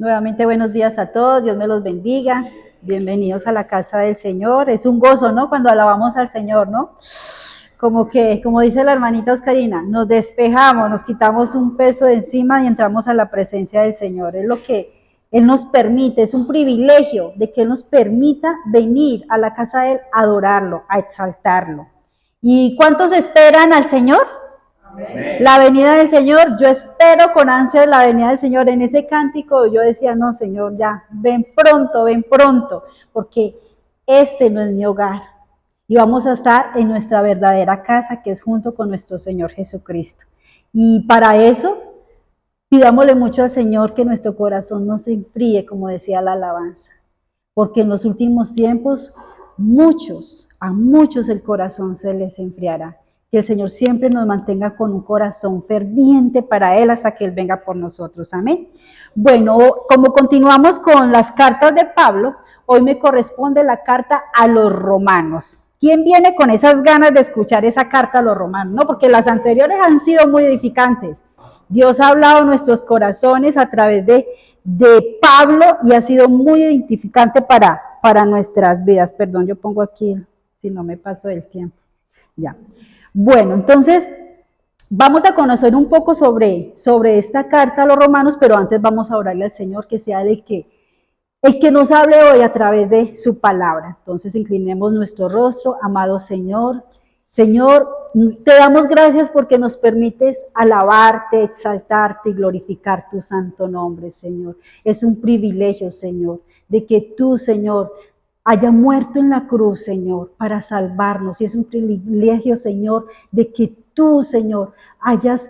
Nuevamente buenos días a todos, Dios me los bendiga. Bienvenidos a la casa del Señor. Es un gozo, ¿no? Cuando alabamos al Señor, ¿no? Como dice la hermanita Oscarina, nos despejamos, nos quitamos un peso de encima y entramos a la presencia del Señor. Es lo que Él nos permite, es un privilegio de que Él nos permita venir a la casa de Él a adorarlo, a exaltarlo. ¿Y cuántos esperan al Señor? La venida del Señor, yo espero con ansias la venida del Señor. En ese cántico yo decía, no, Señor, ya, ven pronto, porque este no es mi hogar. Y vamos a estar en nuestra verdadera casa, que es junto con nuestro Señor Jesucristo. Y para eso, pidámosle mucho al Señor que nuestro corazón no se enfríe, como decía la alabanza. Porque en los últimos tiempos, a muchos el corazón se les enfriará. Que el Señor siempre nos mantenga con un corazón ferviente para Él hasta que Él venga por nosotros. Amén. Bueno, como continuamos con las cartas de Pablo, hoy me corresponde la carta a los romanos. ¿Quién viene con esas ganas de escuchar esa carta a los romanos? No, porque las anteriores han sido muy edificantes. Dios ha hablado en nuestros corazones a través de Pablo y ha sido muy edificante para nuestras vidas. Perdón, yo pongo aquí, si no me paso del tiempo. Ya. Bueno, entonces vamos a conocer un poco sobre esta carta a los romanos, pero antes vamos a orarle al Señor que sea el que nos hable hoy a través de su palabra. Entonces inclinemos nuestro rostro, amado Señor. Señor, te damos gracias porque nos permites alabarte, exaltarte y glorificar tu santo nombre, Señor. Es un privilegio, Señor, de que tú, Señor, haya muerto en la cruz, Señor, para salvarnos. Y es un privilegio, Señor, de que tú, Señor, hayas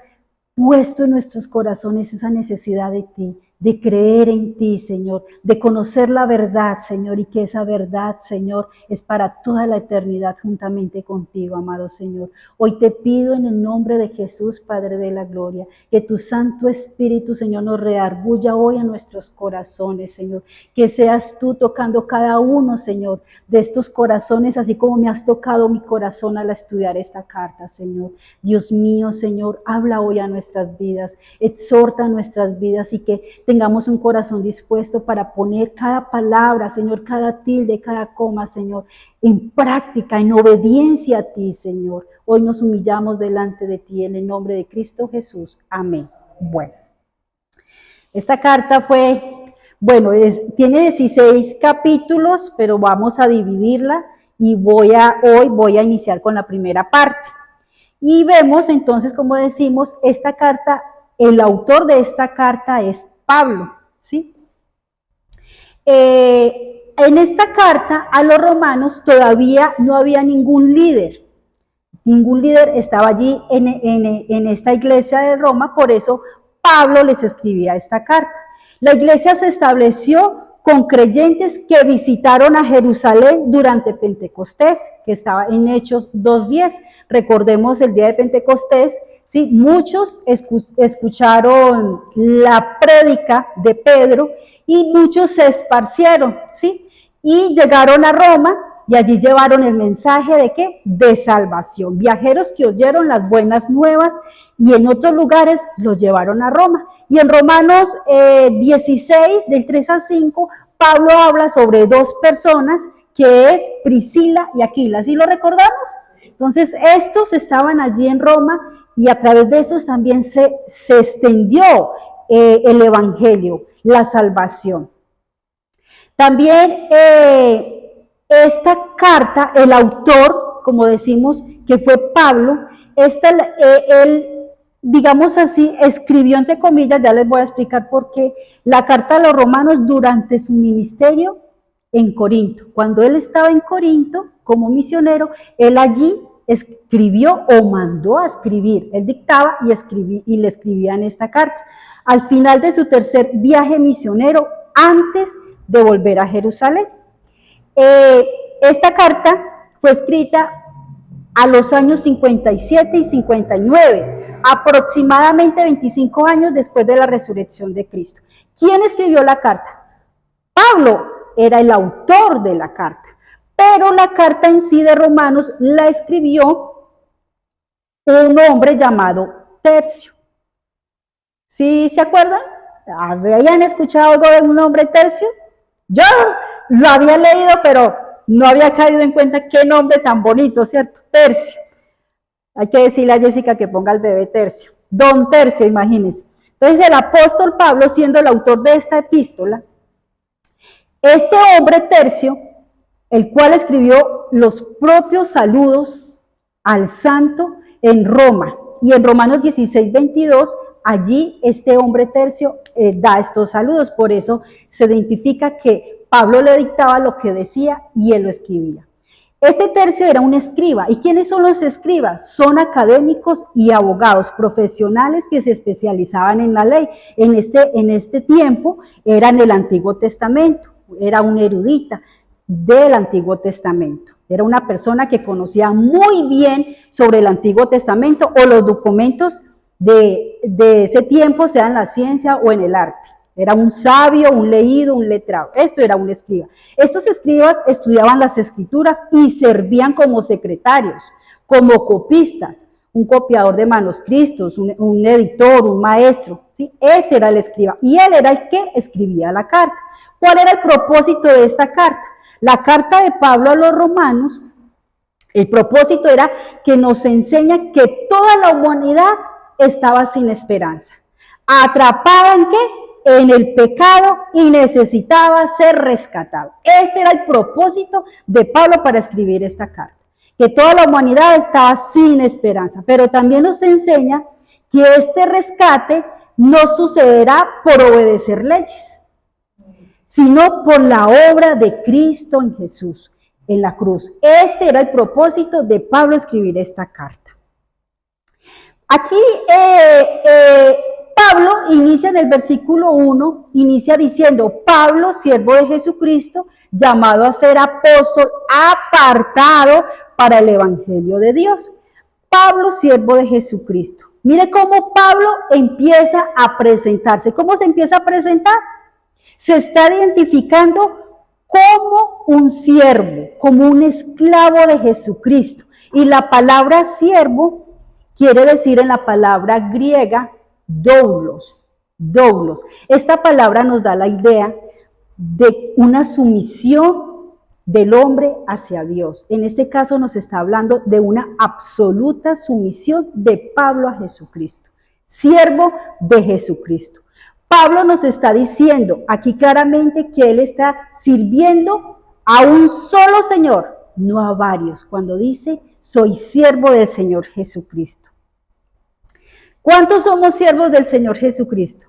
puesto en nuestros corazones esa necesidad de ti, de creer en ti, Señor, de conocer la verdad, Señor, y que esa verdad, Señor, es para toda la eternidad juntamente contigo, amado Señor. Hoy te pido en el nombre de Jesús, Padre de la gloria, que tu Santo Espíritu, Señor, nos redarguya hoy a nuestros corazones, Señor, que seas tú tocando cada uno, Señor, de estos corazones, así como me has tocado mi corazón al estudiar esta carta, Señor. Dios mío, Señor, habla hoy a nuestras vidas, exhorta a nuestras vidas y que tengamos un corazón dispuesto para poner cada palabra, Señor, cada tilde, cada coma, Señor, en práctica, en obediencia a ti, Señor. Hoy nos humillamos delante de ti en el nombre de Cristo Jesús. Amén. Bueno, esta carta tiene 16 capítulos, pero vamos a dividirla y hoy voy a iniciar con la primera parte. Y vemos entonces, como decimos, esta carta, el autor de esta carta es Pablo, ¿sí? En esta carta a los romanos todavía no había ningún líder estaba allí en esta iglesia de Roma, por eso Pablo les escribía esta carta. La iglesia se estableció con creyentes que visitaron a Jerusalén durante Pentecostés, que estaba en Hechos 2:10. Recordemos el día de Pentecostés, ¿sí? Muchos escucharon la prédica de Pedro y muchos se esparcieron, ¿sí? Y llegaron a Roma y allí llevaron el mensaje de ¿qué? De salvación. Viajeros que oyeron las buenas nuevas y en otros lugares los llevaron a Roma. Y en Romanos 16, del 3 al 5, Pablo habla sobre dos personas que es Priscila y Aquila. ¿Sí lo recordamos? Entonces, estos estaban allí en Roma y a través de estos también se extendió el evangelio, la salvación. También esta carta, el autor, como decimos, que fue Pablo, él, digamos así, escribió entre comillas, ya les voy a explicar por qué, la carta a los romanos durante su ministerio en Corinto. Cuando él estaba en Corinto como misionero, él allí escribió o mandó a escribir, él dictaba y le escribía en esta carta. Al final de su tercer viaje misionero, antes de volver a Jerusalén. Esta carta fue escrita a los años 57 y 59, aproximadamente 25 años después de la resurrección de Cristo. ¿Quién escribió la carta? Pablo era el autor de la carta, pero la carta en sí de Romanos la escribió un hombre llamado Tercio. ¿Sí se acuerdan? ¿Habían escuchado algo de un nombre Tercio? Yo lo había leído, pero no había caído en cuenta qué nombre tan bonito, ¿cierto? Tercio. Hay que decirle a Jessica que ponga al bebé Tercio. Don Tercio, imagínense. Entonces el apóstol Pablo, siendo el autor de esta epístola, este hombre Tercio, el cual escribió los propios saludos al santo en Roma, y en Romanos 16, 22, allí este hombre Tercio da estos saludos, por eso se identifica que Pablo le dictaba lo que decía y él lo escribía. Este Tercio era un escriba. ¿Y quiénes son los escribas? Son académicos y abogados profesionales que se especializaban en la ley. En este tiempo era en el Antiguo Testamento, era un erudita del Antiguo Testamento. Era una persona que conocía muy bien sobre el Antiguo Testamento o los documentos de ese tiempo, sea en la ciencia o en el arte. Era un sabio, un leído, un letrado. Esto era un escriba. Estos escribas estudiaban las escrituras y servían como secretarios, como copistas, un copiador de manuscritos, un editor, un maestro. ¿Sí? Ese era el escriba. Y él era el que escribía la carta. ¿Cuál era el propósito de esta carta? La carta de Pablo a los romanos, el propósito era que nos enseña que toda la humanidad estaba sin esperanza. ¿Atrapada en qué? En el pecado y necesitaba ser rescatado. Este era el propósito de Pablo para escribir esta carta, que toda la humanidad estaba sin esperanza, pero también nos enseña que este rescate no sucederá por obedecer leyes, sino por la obra de Cristo en Jesús, en la cruz. Este era el propósito de Pablo escribir esta carta. Aquí Pablo inicia en el versículo 1, inicia diciendo, Pablo, siervo de Jesucristo, llamado a ser apóstol, apartado para el evangelio de Dios. Pablo, siervo de Jesucristo. Mire cómo Pablo empieza a presentarse. ¿Cómo se empieza a presentar? Se está identificando como un siervo, como un esclavo de Jesucristo. Y la palabra siervo quiere decir en la palabra griega doulos. Esta palabra nos da la idea de una sumisión del hombre hacia Dios. En este caso nos está hablando de una absoluta sumisión de Pablo a Jesucristo, siervo de Jesucristo. Pablo nos está diciendo aquí claramente que él está sirviendo a un solo Señor, no a varios, cuando dice, soy siervo del Señor Jesucristo. ¿Cuántos somos siervos del Señor Jesucristo?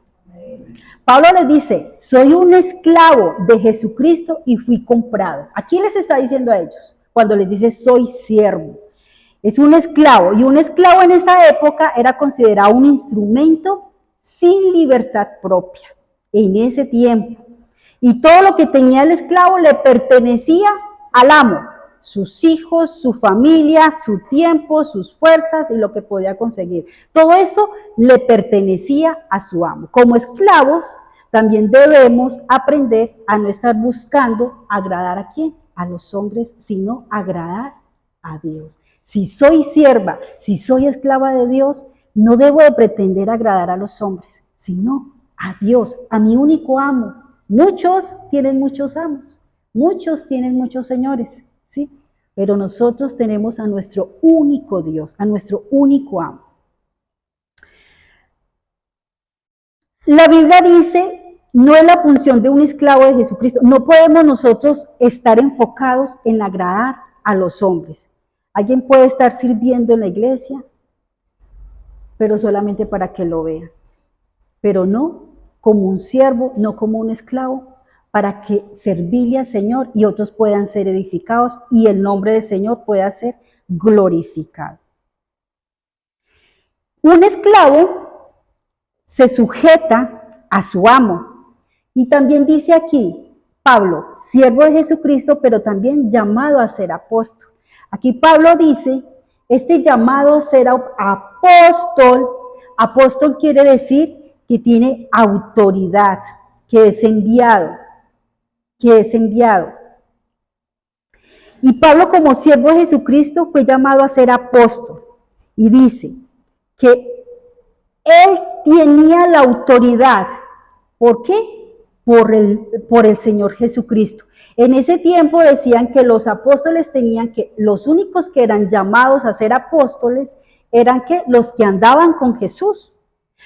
Pablo les dice, soy un esclavo de Jesucristo y fui comprado. ¿A quién les está diciendo a ellos? Cuando les dice, soy siervo. Es un esclavo, y un esclavo en esa época era considerado un instrumento sin libertad propia, en ese tiempo. Y todo lo que tenía el esclavo le pertenecía al amo. Sus hijos, su familia, su tiempo, sus fuerzas y lo que podía conseguir. Todo eso le pertenecía a su amo. Como esclavos, también debemos aprender a no estar buscando agradar a quién, a los hombres, sino agradar a Dios. Si soy sierva, si soy esclava de Dios, no debo de pretender agradar a los hombres, sino a Dios, a mi único amo. Muchos tienen muchos amos, muchos tienen muchos señores, ¿sí? Pero nosotros tenemos a nuestro único Dios, a nuestro único amo. La Biblia dice, no es la función de un esclavo de Jesucristo. No podemos nosotros estar enfocados en agradar a los hombres. Alguien puede estar sirviendo en la iglesia, pero solamente para que lo vean. Pero no como un siervo, no como un esclavo, para que servirle al Señor y otros puedan ser edificados y el nombre del Señor pueda ser glorificado. Un esclavo se sujeta a su amo. Y también dice aquí, Pablo, siervo de Jesucristo, pero también llamado a ser apóstol. Aquí Pablo dice, este llamado a ser apóstol, apóstol quiere decir que tiene autoridad, que es enviado. Y Pablo, como siervo de Jesucristo, fue llamado a ser apóstol. Y dice que él tenía la autoridad ¿Por qué? Por el Señor Jesucristo. En ese tiempo decían que los apóstoles tenían que, los únicos que eran llamados a ser apóstoles eran que los que andaban con Jesús.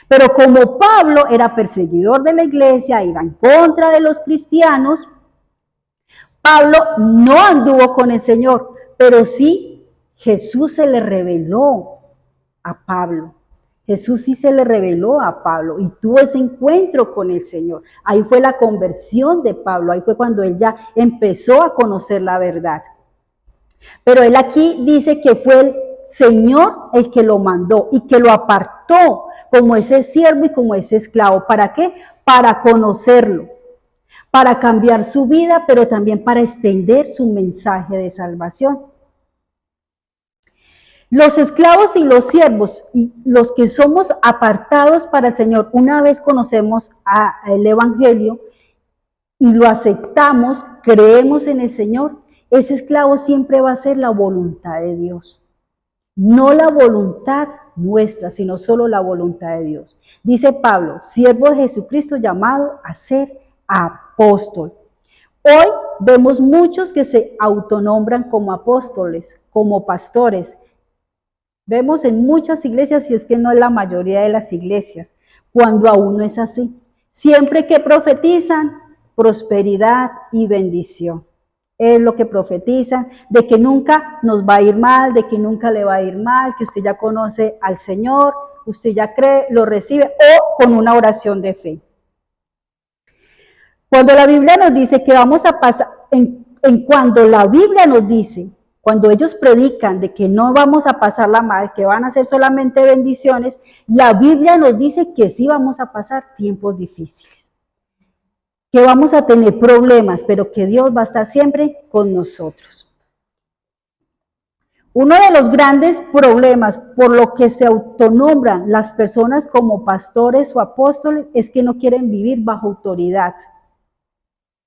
Pero como Pablo era perseguidor de la iglesia, iba en contra de los cristianos, Pablo no anduvo con el Señor, pero sí Jesús se le reveló a Pablo. Jesús sí se le reveló a Pablo y tuvo ese encuentro con el Señor. Ahí fue la conversión de Pablo, ahí fue cuando él ya empezó a conocer la verdad. Pero él aquí dice que fue el Señor el que lo mandó y que lo apartó como ese siervo y como ese esclavo. ¿Para qué? Para conocerlo, para cambiar su vida, pero también para extender su mensaje de salvación. Los esclavos y los siervos, y los que somos apartados para el Señor, una vez conocemos el Evangelio y lo aceptamos, creemos en el Señor, ese esclavo siempre va a ser la voluntad de Dios. No la voluntad nuestra, sino solo la voluntad de Dios. Dice Pablo, siervo de Jesucristo llamado a ser apóstol. Hoy vemos muchos que se autonombran como apóstoles, como pastores. Vemos en muchas iglesias, si es que no es la mayoría de las iglesias, cuando aún no es así. Siempre que profetizan, prosperidad y bendición. Es lo que profetizan, de que nunca nos va a ir mal, de que nunca le va a ir mal, que usted ya conoce al Señor, usted ya cree, lo recibe, o con una oración de fe. Cuando la Biblia nos dice que vamos a pasar, cuando la Biblia nos dice, cuando ellos predican de que no vamos a pasarla mal, que van a ser solamente bendiciones, la Biblia nos dice que sí vamos a pasar tiempos difíciles, que vamos a tener problemas, pero que Dios va a estar siempre con nosotros. Uno de los grandes problemas por lo que se autonombran las personas como pastores o apóstoles es que no quieren vivir bajo autoridad.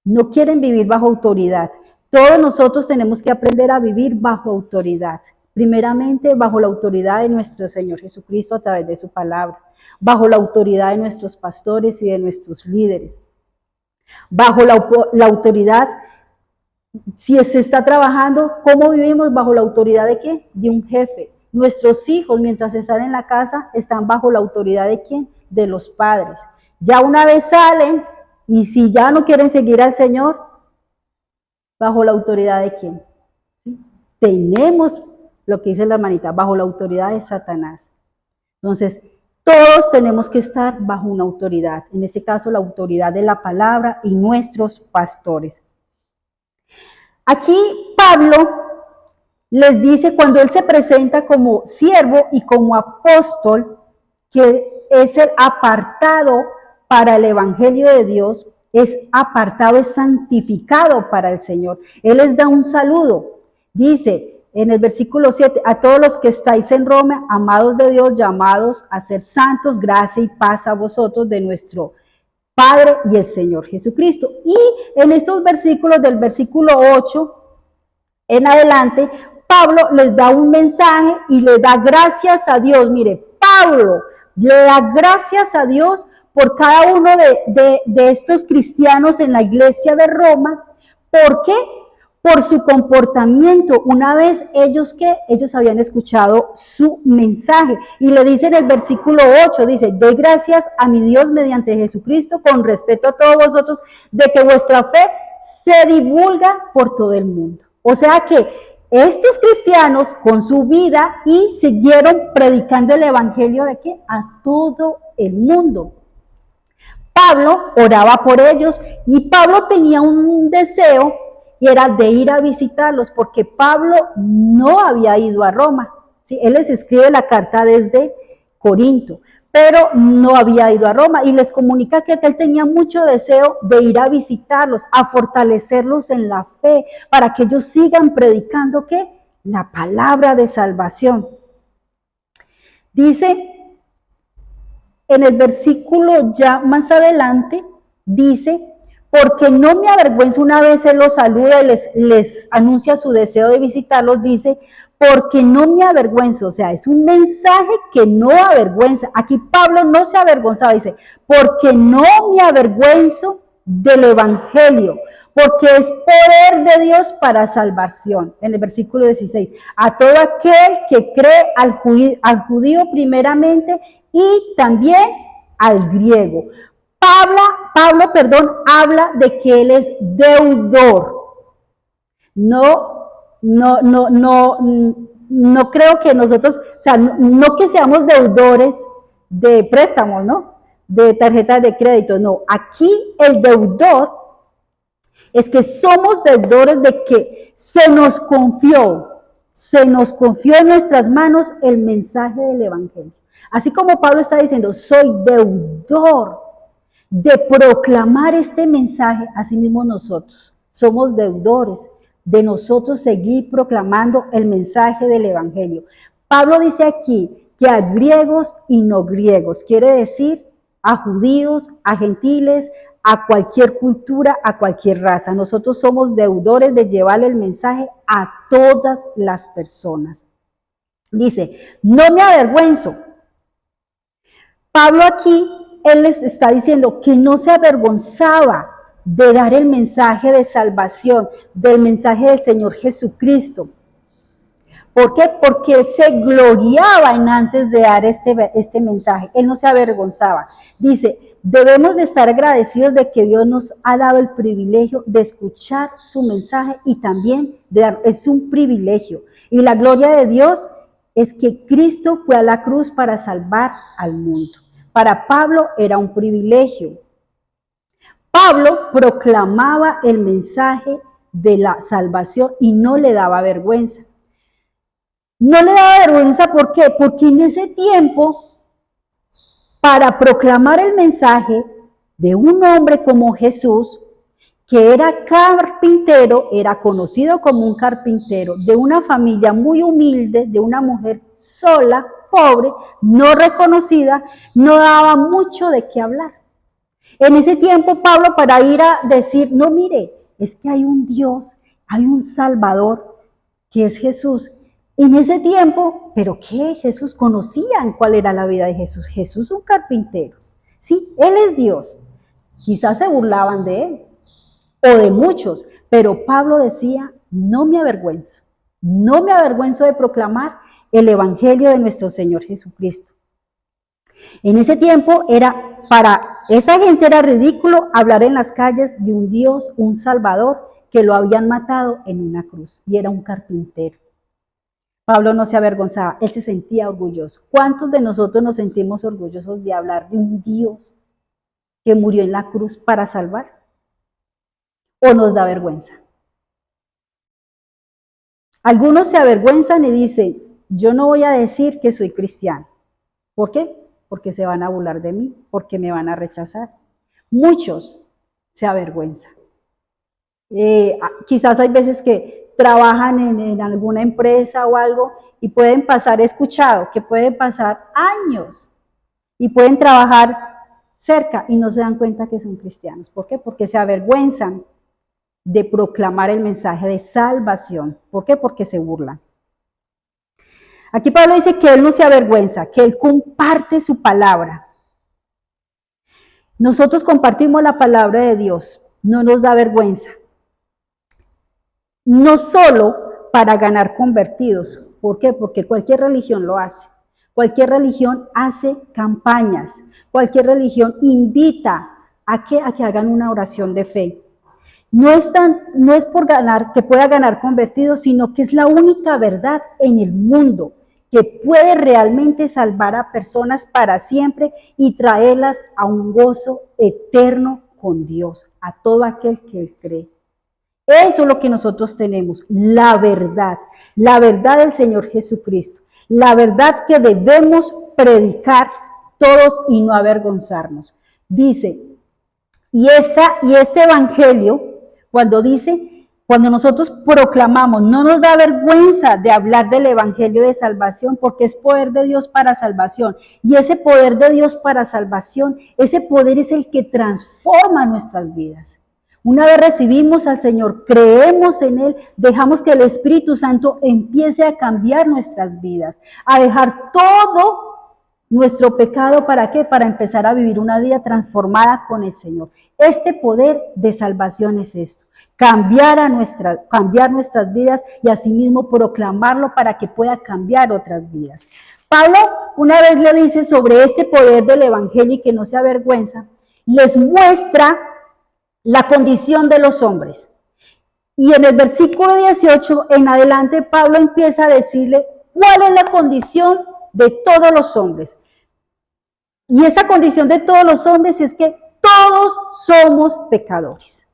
No quieren vivir bajo autoridad. Todos nosotros tenemos que aprender a vivir bajo autoridad. Primeramente, bajo la autoridad de nuestro Señor Jesucristo a través de su palabra. Bajo la autoridad de nuestros pastores y de nuestros líderes. Bajo la autoridad, si se está trabajando, ¿cómo vivimos? Bajo la autoridad de ¿qué? De un jefe. Nuestros hijos, mientras están en la casa, están bajo la autoridad de ¿quién? De los padres. Ya una vez salen, y si ya no quieren seguir al Señor, ¿bajo la autoridad de quién? ¿Sí? Tenemos lo que dice la hermanita, bajo la autoridad de Satanás. Entonces, todos tenemos que estar bajo una autoridad, en este caso la autoridad de la palabra y nuestros pastores. Aquí Pablo les dice, cuando él se presenta como siervo y como apóstol, que es el apartado para el Evangelio de Dios, es apartado, es santificado para el Señor. Él les da un saludo. Dice en el versículo 7, a todos los que estáis en Roma, amados de Dios, llamados a ser santos, gracia y paz a vosotros de nuestro Padre y el Señor Jesucristo. Y en estos versículos, del versículo 8 en adelante, Pablo les da un mensaje y le da gracias a Dios. Mire, Pablo le da gracias a Dios por cada uno de estos cristianos en la iglesia de Roma. ¿Por qué? Por su comportamiento. Una vez ellos habían escuchado su mensaje. Y le dice en el versículo 8, dice, doy gracias a mi Dios mediante Jesucristo con respeto a todos vosotros, de que vuestra fe se divulga por todo el mundo. O sea que estos cristianos con su vida y siguieron predicando el evangelio de ¿qué? A todo el mundo. Pablo oraba por ellos y Pablo tenía un deseo y era de ir a visitarlos porque Pablo no había ido a Roma. ¿Sí? Él les escribe la carta desde Corinto, pero no había ido a Roma y les comunica que él tenía mucho deseo de ir a visitarlos, a fortalecerlos en la fe, para que ellos sigan predicando ¿qué? La palabra de salvación. Dice en el versículo ya más adelante, dice, porque no me avergüenzo. Una vez él los saluda y les anuncia su deseo de visitarlos, dice, porque no me avergüenzo. O sea, es un mensaje que no avergüenza. Aquí Pablo no se avergonzaba, dice, porque no me avergüenzo del evangelio, porque es poder de Dios para salvación. En el versículo 16, a todo aquel que cree, al judío primeramente y también al griego. Pablo, habla de que él es deudor. No creo que nosotros, o sea, no que seamos deudores de préstamos, ¿no? De tarjetas de crédito, no. Aquí el deudor es que somos deudores de que se nos confió en nuestras manos el mensaje del evangelio. Así como Pablo está diciendo, soy deudor de proclamar este mensaje, así mismo nosotros somos deudores de nosotros seguir proclamando el mensaje del evangelio. Pablo dice aquí que a griegos y no griegos, quiere decir a judíos, a gentiles, a cualquier cultura, a cualquier raza. Nosotros somos deudores de llevarle el mensaje a todas las personas. Dice, no me avergüenzo. Pablo aquí, él les está diciendo que no se avergonzaba de dar el mensaje de salvación, del mensaje del Señor Jesucristo. ¿Por qué? Porque él se gloriaba en antes de dar este mensaje. Él no se avergonzaba. Dice, debemos de estar agradecidos de que Dios nos ha dado el privilegio de escuchar su mensaje y también de dar, es un privilegio. Y la gloria de Dios es que Cristo fue a la cruz para salvar al mundo. Para Pablo era un privilegio. Pablo proclamaba el mensaje de la salvación y no le daba vergüenza. No le daba vergüenza, ¿por qué? Porque en ese tiempo, para proclamar el mensaje de un hombre como Jesús, que era carpintero, era conocido como un carpintero, de una familia muy humilde, de una mujer sola, pobre, no reconocida, no daba mucho de qué hablar. En ese tiempo, Pablo, para ir a decir, no, mire, es que hay un Dios, hay un Salvador, que es Jesús. En ese tiempo, ¿pero qué? Jesús, conocían cuál era la vida de Jesús. Jesús un carpintero. Sí, Él es Dios. Quizás se burlaban de Él o de muchos, pero Pablo decía, no me avergüenzo de proclamar el evangelio de nuestro Señor Jesucristo. En ese tiempo para esa gente era ridículo hablar en las calles de un Dios, un Salvador, que lo habían matado en una cruz y era un carpintero. Pablo no se avergonzaba, él se sentía orgulloso. ¿Cuántos de nosotros nos sentimos orgullosos de hablar de un Dios que murió en la cruz para salvar? ¿O nos da vergüenza? Algunos se avergüenzan y dicen, yo no voy a decir que soy cristiano. ¿Por qué? Porque se van a burlar de mí, porque me van a rechazar. Muchos se avergüenzan. Quizás hay veces que trabajan en alguna empresa o algo y pueden pasar, he escuchado que pueden pasar años y pueden trabajar cerca y no se dan cuenta que son cristianos. ¿Por qué? Porque se avergüenzan de proclamar el mensaje de salvación. ¿Por qué? Porque se burlan. Aquí Pablo dice que él no se avergüenza, que él comparte su palabra. Nosotros compartimos la palabra de Dios, no nos da vergüenza. No solo para ganar convertidos. ¿Por qué? Porque cualquier religión lo hace. Cualquier religión hace campañas. Cualquier religión invita a que hagan una oración de fe. No es por ganar, que pueda ganar convertidos, sino que es la única verdad en el mundo que puede realmente salvar a personas para siempre y traerlas a un gozo eterno con Dios, a todo aquel que cree. Eso es lo que nosotros tenemos, la verdad del Señor Jesucristo, la verdad que debemos predicar todos y no avergonzarnos. Dice, y este evangelio, cuando nosotros proclamamos, no nos da vergüenza de hablar del evangelio de salvación, porque es poder de Dios para salvación. Y ese poder de Dios para salvación, ese poder es el que transforma nuestras vidas. Una vez recibimos al Señor, creemos en Él, dejamos que el Espíritu Santo empiece a cambiar nuestras vidas, a dejar todo nuestro pecado. ¿Para qué? Para empezar a vivir una vida transformada con el Señor. Este poder de salvación es esto. Cambiar nuestras vidas y asimismo proclamarlo para que pueda cambiar otras vidas. Pablo una vez le dice sobre este poder del Evangelio y que no se avergüenza, les muestra la condición de los hombres. Y en el versículo 18 en adelante Pablo empieza a decirle cuál es la condición de todos los hombres. Y esa condición de todos los hombres es que todos somos pecadores.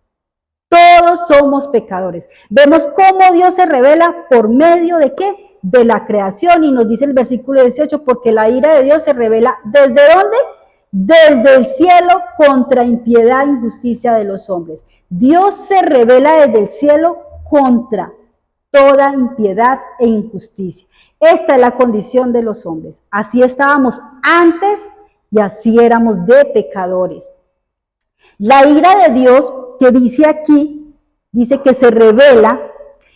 Todos somos pecadores. Vemos cómo Dios se revela por medio de ¿qué? De la creación. Y nos dice el versículo 18, porque la ira de Dios se revela ¿desde dónde? Desde el cielo contra impiedad e injusticia de los hombres. Dios se revela desde el cielo contra toda impiedad e injusticia. Esta es la condición de los hombres. Así estábamos antes y así éramos de pecadores. La ira de Dios que dice aquí, dice que se revela.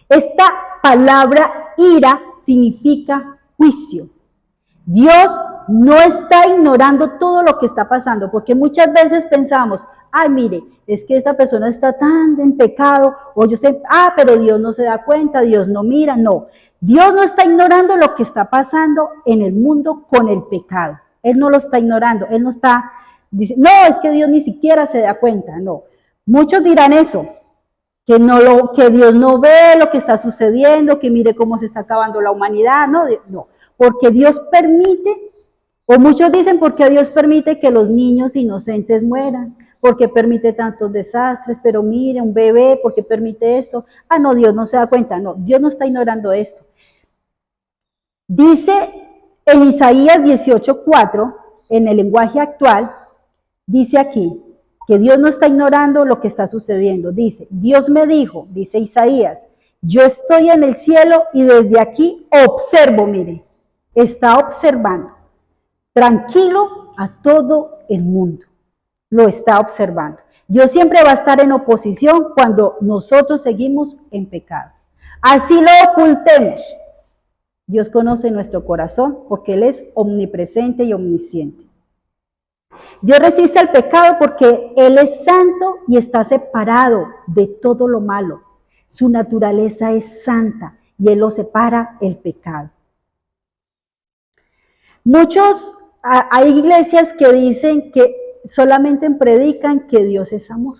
Esta palabra ira significa juicio. Dios no está ignorando todo lo que está pasando, porque muchas veces pensamos, ay, mire, es que esta persona está tan en pecado, o yo sé, pero Dios no se da cuenta, Dios no mira. No, Dios no está ignorando lo que está pasando en el mundo con el pecado. Él no lo está ignorando, Él no está, dice, no, es que Dios ni siquiera se da cuenta. No, muchos dirán eso, que Dios no ve lo que está sucediendo, que mire cómo se está acabando la humanidad. No, porque Dios permite, o muchos dicen porque Dios permite que los niños inocentes mueran, porque permite tantos desastres, pero mire, un bebé, porque permite esto. No, Dios no se da cuenta. No, Dios no está ignorando esto. Dice en Isaías 18:4, en el lenguaje actual, dice aquí, que Dios no está ignorando lo que está sucediendo. Dice, Dios me dijo, dice Isaías, yo estoy en el cielo y desde aquí observo, mire, está observando, tranquilo a todo el mundo, lo está observando. Dios siempre va a estar en oposición cuando nosotros seguimos en pecado. Así lo ocultemos. Dios conoce nuestro corazón porque Él es omnipresente y omnisciente. Dios resiste al pecado porque Él es santo y está separado de todo lo malo. Su naturaleza es santa y Él lo separa el pecado. Hay iglesias que dicen que solamente predican que Dios es amor.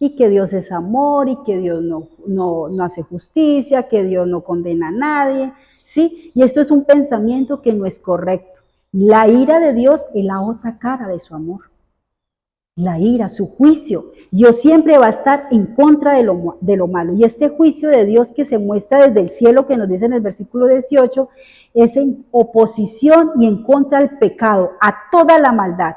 Y que Dios es amor y que Dios no hace justicia, que Dios no condena a nadie, ¿sí? Y esto es un pensamiento que no es correcto. La ira de Dios es la otra cara de su amor. La ira, su juicio. Dios siempre va a estar en contra de lo malo. Y este juicio de Dios que se muestra desde el cielo, que nos dice en el versículo 18, es en oposición y en contra del pecado, a toda la maldad.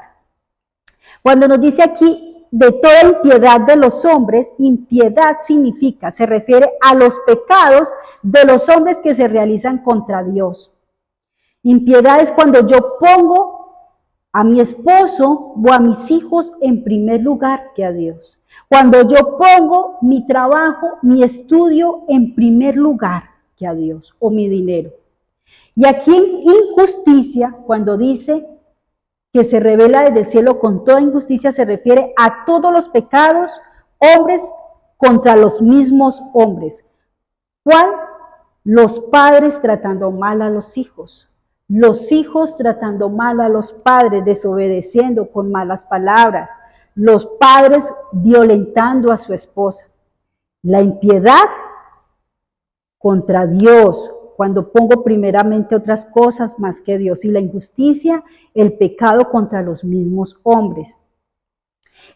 Cuando nos dice aquí, de toda impiedad de los hombres, impiedad significa, se refiere a los pecados de los hombres que se realizan contra Dios. Impiedad es cuando yo pongo a mi esposo o a mis hijos en primer lugar que a Dios. Cuando yo pongo mi trabajo, mi estudio en primer lugar que a Dios, o mi dinero. Y aquí en injusticia, cuando dice que se revela desde el cielo con toda injusticia, se refiere a todos los pecados, hombres contra los mismos hombres. ¿Cuál? Los padres tratando mal a los hijos tratando mal a los padres, desobedeciendo con malas palabras, los padres violentando a su esposa. La impiedad contra Dios, cuando pongo primeramente otras cosas más que Dios, y la injusticia, el pecado contra los mismos hombres.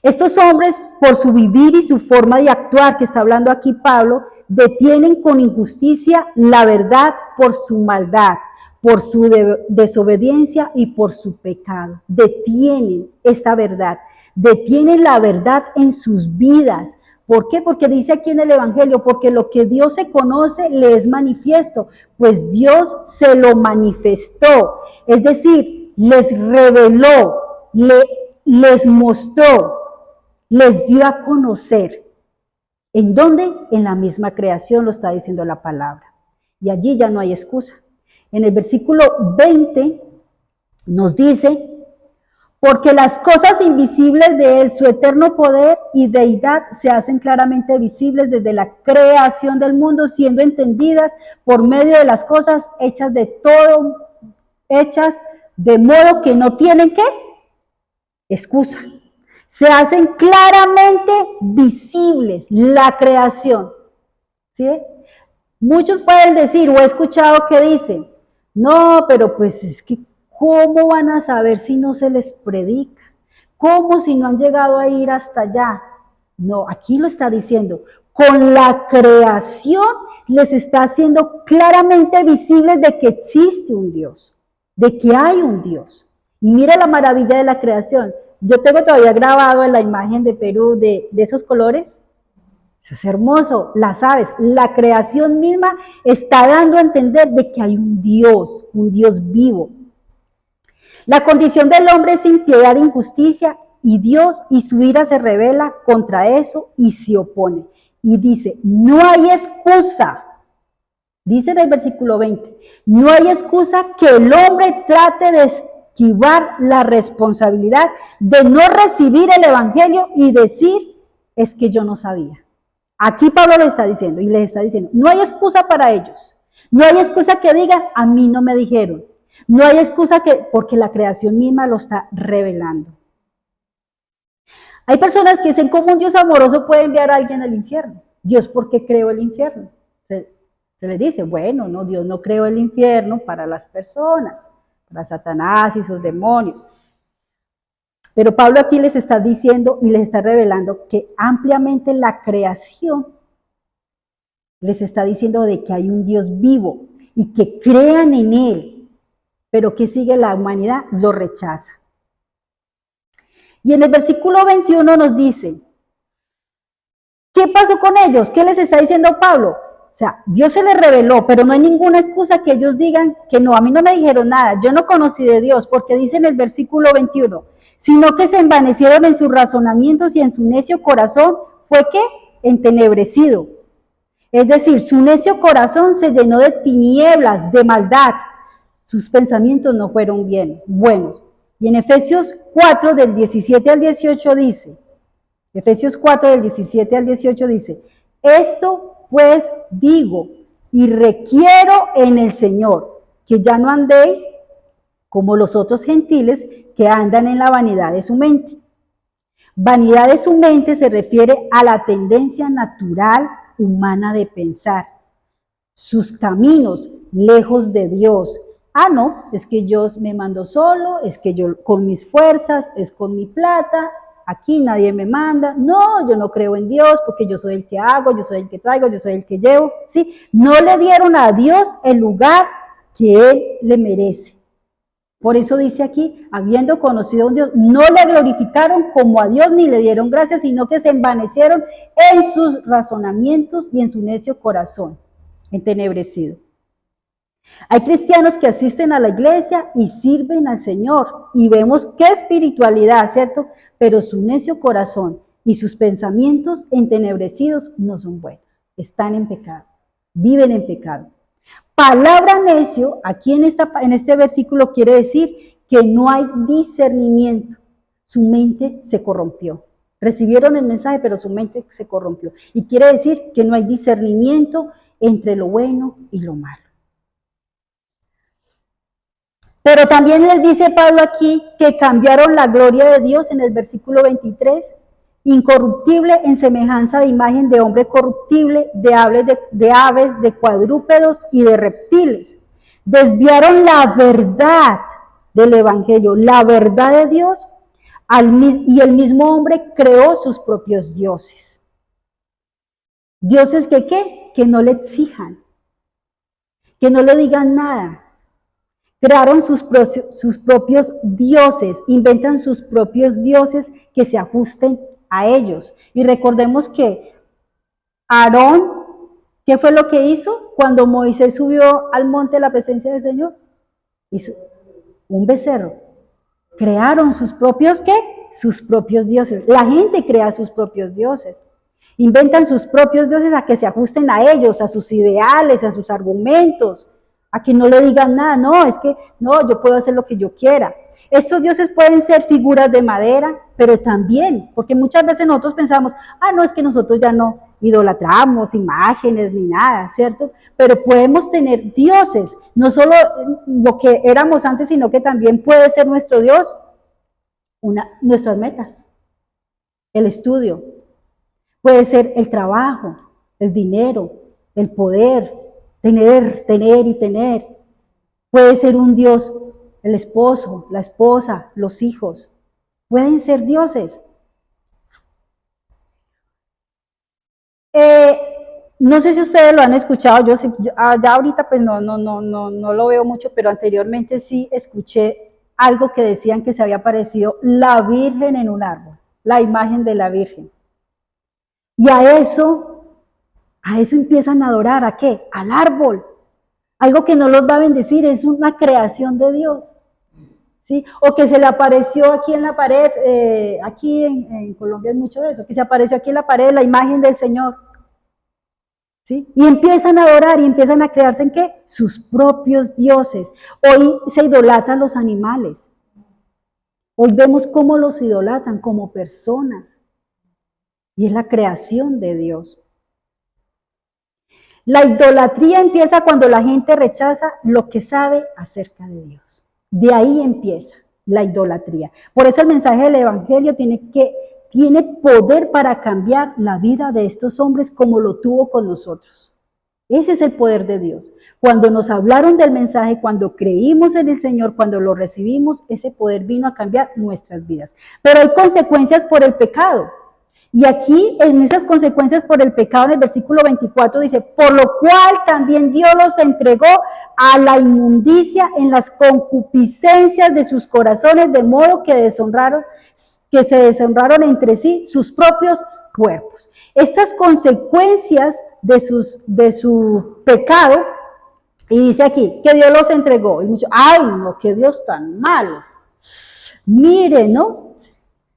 Estos hombres, por su vivir y su forma de actuar, que está hablando aquí Pablo, detienen con injusticia la verdad por su maldad, por su desobediencia y por su pecado. Detienen esta verdad, detienen la verdad en sus vidas. ¿Por qué? Porque dice aquí en el Evangelio, porque lo que Dios se conoce le es manifiesto, pues Dios se lo manifestó, es decir, les reveló, les mostró. les dio a conocer. ¿En dónde? En la misma creación, lo está diciendo la palabra. Y allí ya no hay excusa. En el versículo 20 nos dice, porque las cosas invisibles de Él, su eterno poder y deidad, se hacen claramente visibles desde la creación del mundo, siendo entendidas por medio de las cosas hechas de modo que no tienen ¿qué? Excusa. Se hacen claramente visibles la creación. ¿Sí? Muchos pueden decir, o he escuchado que dicen, no, pero pues es que, ¿cómo van a saber si no se les predica? ¿Cómo si no han llegado a ir hasta allá? No, aquí lo está diciendo, con la creación les está haciendo claramente visibles de que existe un Dios, de que hay un Dios. Y mira la maravilla de la creación. Yo tengo todavía grabado en la imagen de Perú de esos colores. Eso es hermoso, las aves, la creación misma está dando a entender de que hay un Dios vivo. La condición del hombre es impiedad e injusticia y Dios y su ira se revela contra eso y se opone. Y dice, no hay excusa, dice en el versículo 20, no hay excusa que el hombre trate de esquivar la responsabilidad de no recibir el evangelio y decir, es que yo no sabía. Aquí Pablo lo está diciendo y les está diciendo, no hay excusa para ellos. No hay excusa que digan, a mí no me dijeron. No hay excusa porque la creación misma lo está revelando. Hay personas que dicen, ¿cómo un Dios amoroso puede enviar a alguien al infierno? Dios, ¿por qué creó el infierno? Se les dice, bueno, no, Dios no creó el infierno para las personas, para Satanás y sus demonios. Pero Pablo aquí les está diciendo y les está revelando que ampliamente la creación les está diciendo de que hay un Dios vivo y que crean en Él, pero que sigue la humanidad, lo rechaza. Y en el versículo 21 nos dice, ¿qué pasó con ellos? ¿Qué les está diciendo Pablo? O sea, Dios se les reveló, pero no hay ninguna excusa que ellos digan que no, a mí no me dijeron nada, yo no conocí de Dios, porque dice en el versículo 21, sino que se envanecieron en sus razonamientos y en su necio corazón fue ¿qué? Entenebrecido. Es decir, su necio corazón se llenó de tinieblas, de maldad. Sus pensamientos no fueron buenos. Y en Efesios 4, del 17 al 18 dice, Efesios 4, del 17 al 18 dice, esto pues digo y requiero en el Señor, que ya no andéis como los otros gentiles que andan en la vanidad de su mente. Vanidad de su mente se refiere a la tendencia natural humana de pensar. Sus caminos lejos de Dios. Ah, no, es que Dios me mandó solo, es que yo con mis fuerzas, es con mi plata, aquí nadie me manda. No, yo no creo en Dios porque yo soy el que hago, yo soy el que traigo, yo soy el que llevo. ¿Sí? No le dieron a Dios el lugar que Él le merece. Por eso dice aquí, habiendo conocido a un Dios, no le glorificaron como a Dios ni le dieron gracias, sino que se envanecieron en sus razonamientos y en su necio corazón, entenebrecido. Hay cristianos que asisten a la iglesia y sirven al Señor y vemos qué espiritualidad, ¿cierto? Pero su necio corazón y sus pensamientos entenebrecidos no son buenos, están en pecado, viven en pecado. Palabra necio, aquí en este versículo quiere decir que no hay discernimiento. Su mente se corrompió. Recibieron el mensaje, pero su mente se corrompió. Y quiere decir que no hay discernimiento entre lo bueno y lo malo. Pero también les dice Pablo aquí que cambiaron la gloria de Dios en el versículo 23, incorruptible en semejanza de imagen de hombre corruptible, de aves, de cuadrúpedos y de reptiles. Desviaron la verdad del evangelio, la verdad de Dios, y el mismo hombre creó sus propios dioses. Dioses que ¿qué? Que no le exijan, que no le digan nada. Crearon sus propios dioses, inventan sus propios dioses que se ajusten a ellos. Y recordemos que Aarón, ¿qué fue lo que hizo cuando Moisés subió al monte a la presencia del Señor? Hizo un becerro. crearon sus propios, ¿qué? Sus propios dioses. La gente crea sus propios dioses. Inventan sus propios dioses a que se ajusten a ellos, a sus ideales, a sus argumentos, a que no le digan nada. No, es que no, yo puedo hacer lo que yo quiera. Estos dioses pueden ser figuras de madera, pero también, porque muchas veces nosotros pensamos, no, es que nosotros ya no idolatramos imágenes ni nada, ¿cierto? Pero podemos tener dioses, no solo lo que éramos antes, sino que también puede ser nuestro Dios, nuestras metas, el estudio, puede ser el trabajo, el dinero, el poder, tener y tener. Puede ser un Dios, el esposo, la esposa, los hijos. Pueden ser dioses. No sé si ustedes lo han escuchado, ya ahorita pues no lo veo mucho, pero anteriormente sí escuché algo que decían que se había aparecido la Virgen en un árbol, la imagen de la Virgen. Y a eso empiezan a adorar, ¿a qué? Al árbol. Algo que no los va a bendecir, es una creación de Dios. ¿Sí? O que se le apareció aquí en la pared, aquí en Colombia es mucho de eso, que se apareció aquí en la pared la imagen del Señor. ¿Sí? Y empiezan a adorar y empiezan a crearse en qué? Sus propios dioses. Hoy se idolatran los animales. Hoy vemos cómo los idolatran como personas. Y es la creación de Dios. La idolatría empieza cuando la gente rechaza lo que sabe acerca de Dios. De ahí empieza la idolatría. Por eso el mensaje del Evangelio tiene poder para cambiar la vida de estos hombres como lo tuvo con nosotros. Ese es el poder de Dios. Cuando nos hablaron del mensaje, cuando creímos en el Señor, cuando lo recibimos, ese poder vino a cambiar nuestras vidas. Pero hay consecuencias por el pecado. Y aquí, en esas consecuencias por el pecado, en el versículo 24 dice, por lo cual también Dios los entregó a la inmundicia en las concupiscencias de sus corazones, de modo que se deshonraron entre sí sus propios cuerpos. Estas consecuencias de su pecado, y dice aquí, que Dios los entregó. Y muchos, ay, no, qué Dios tan malo. Mire, ¿no?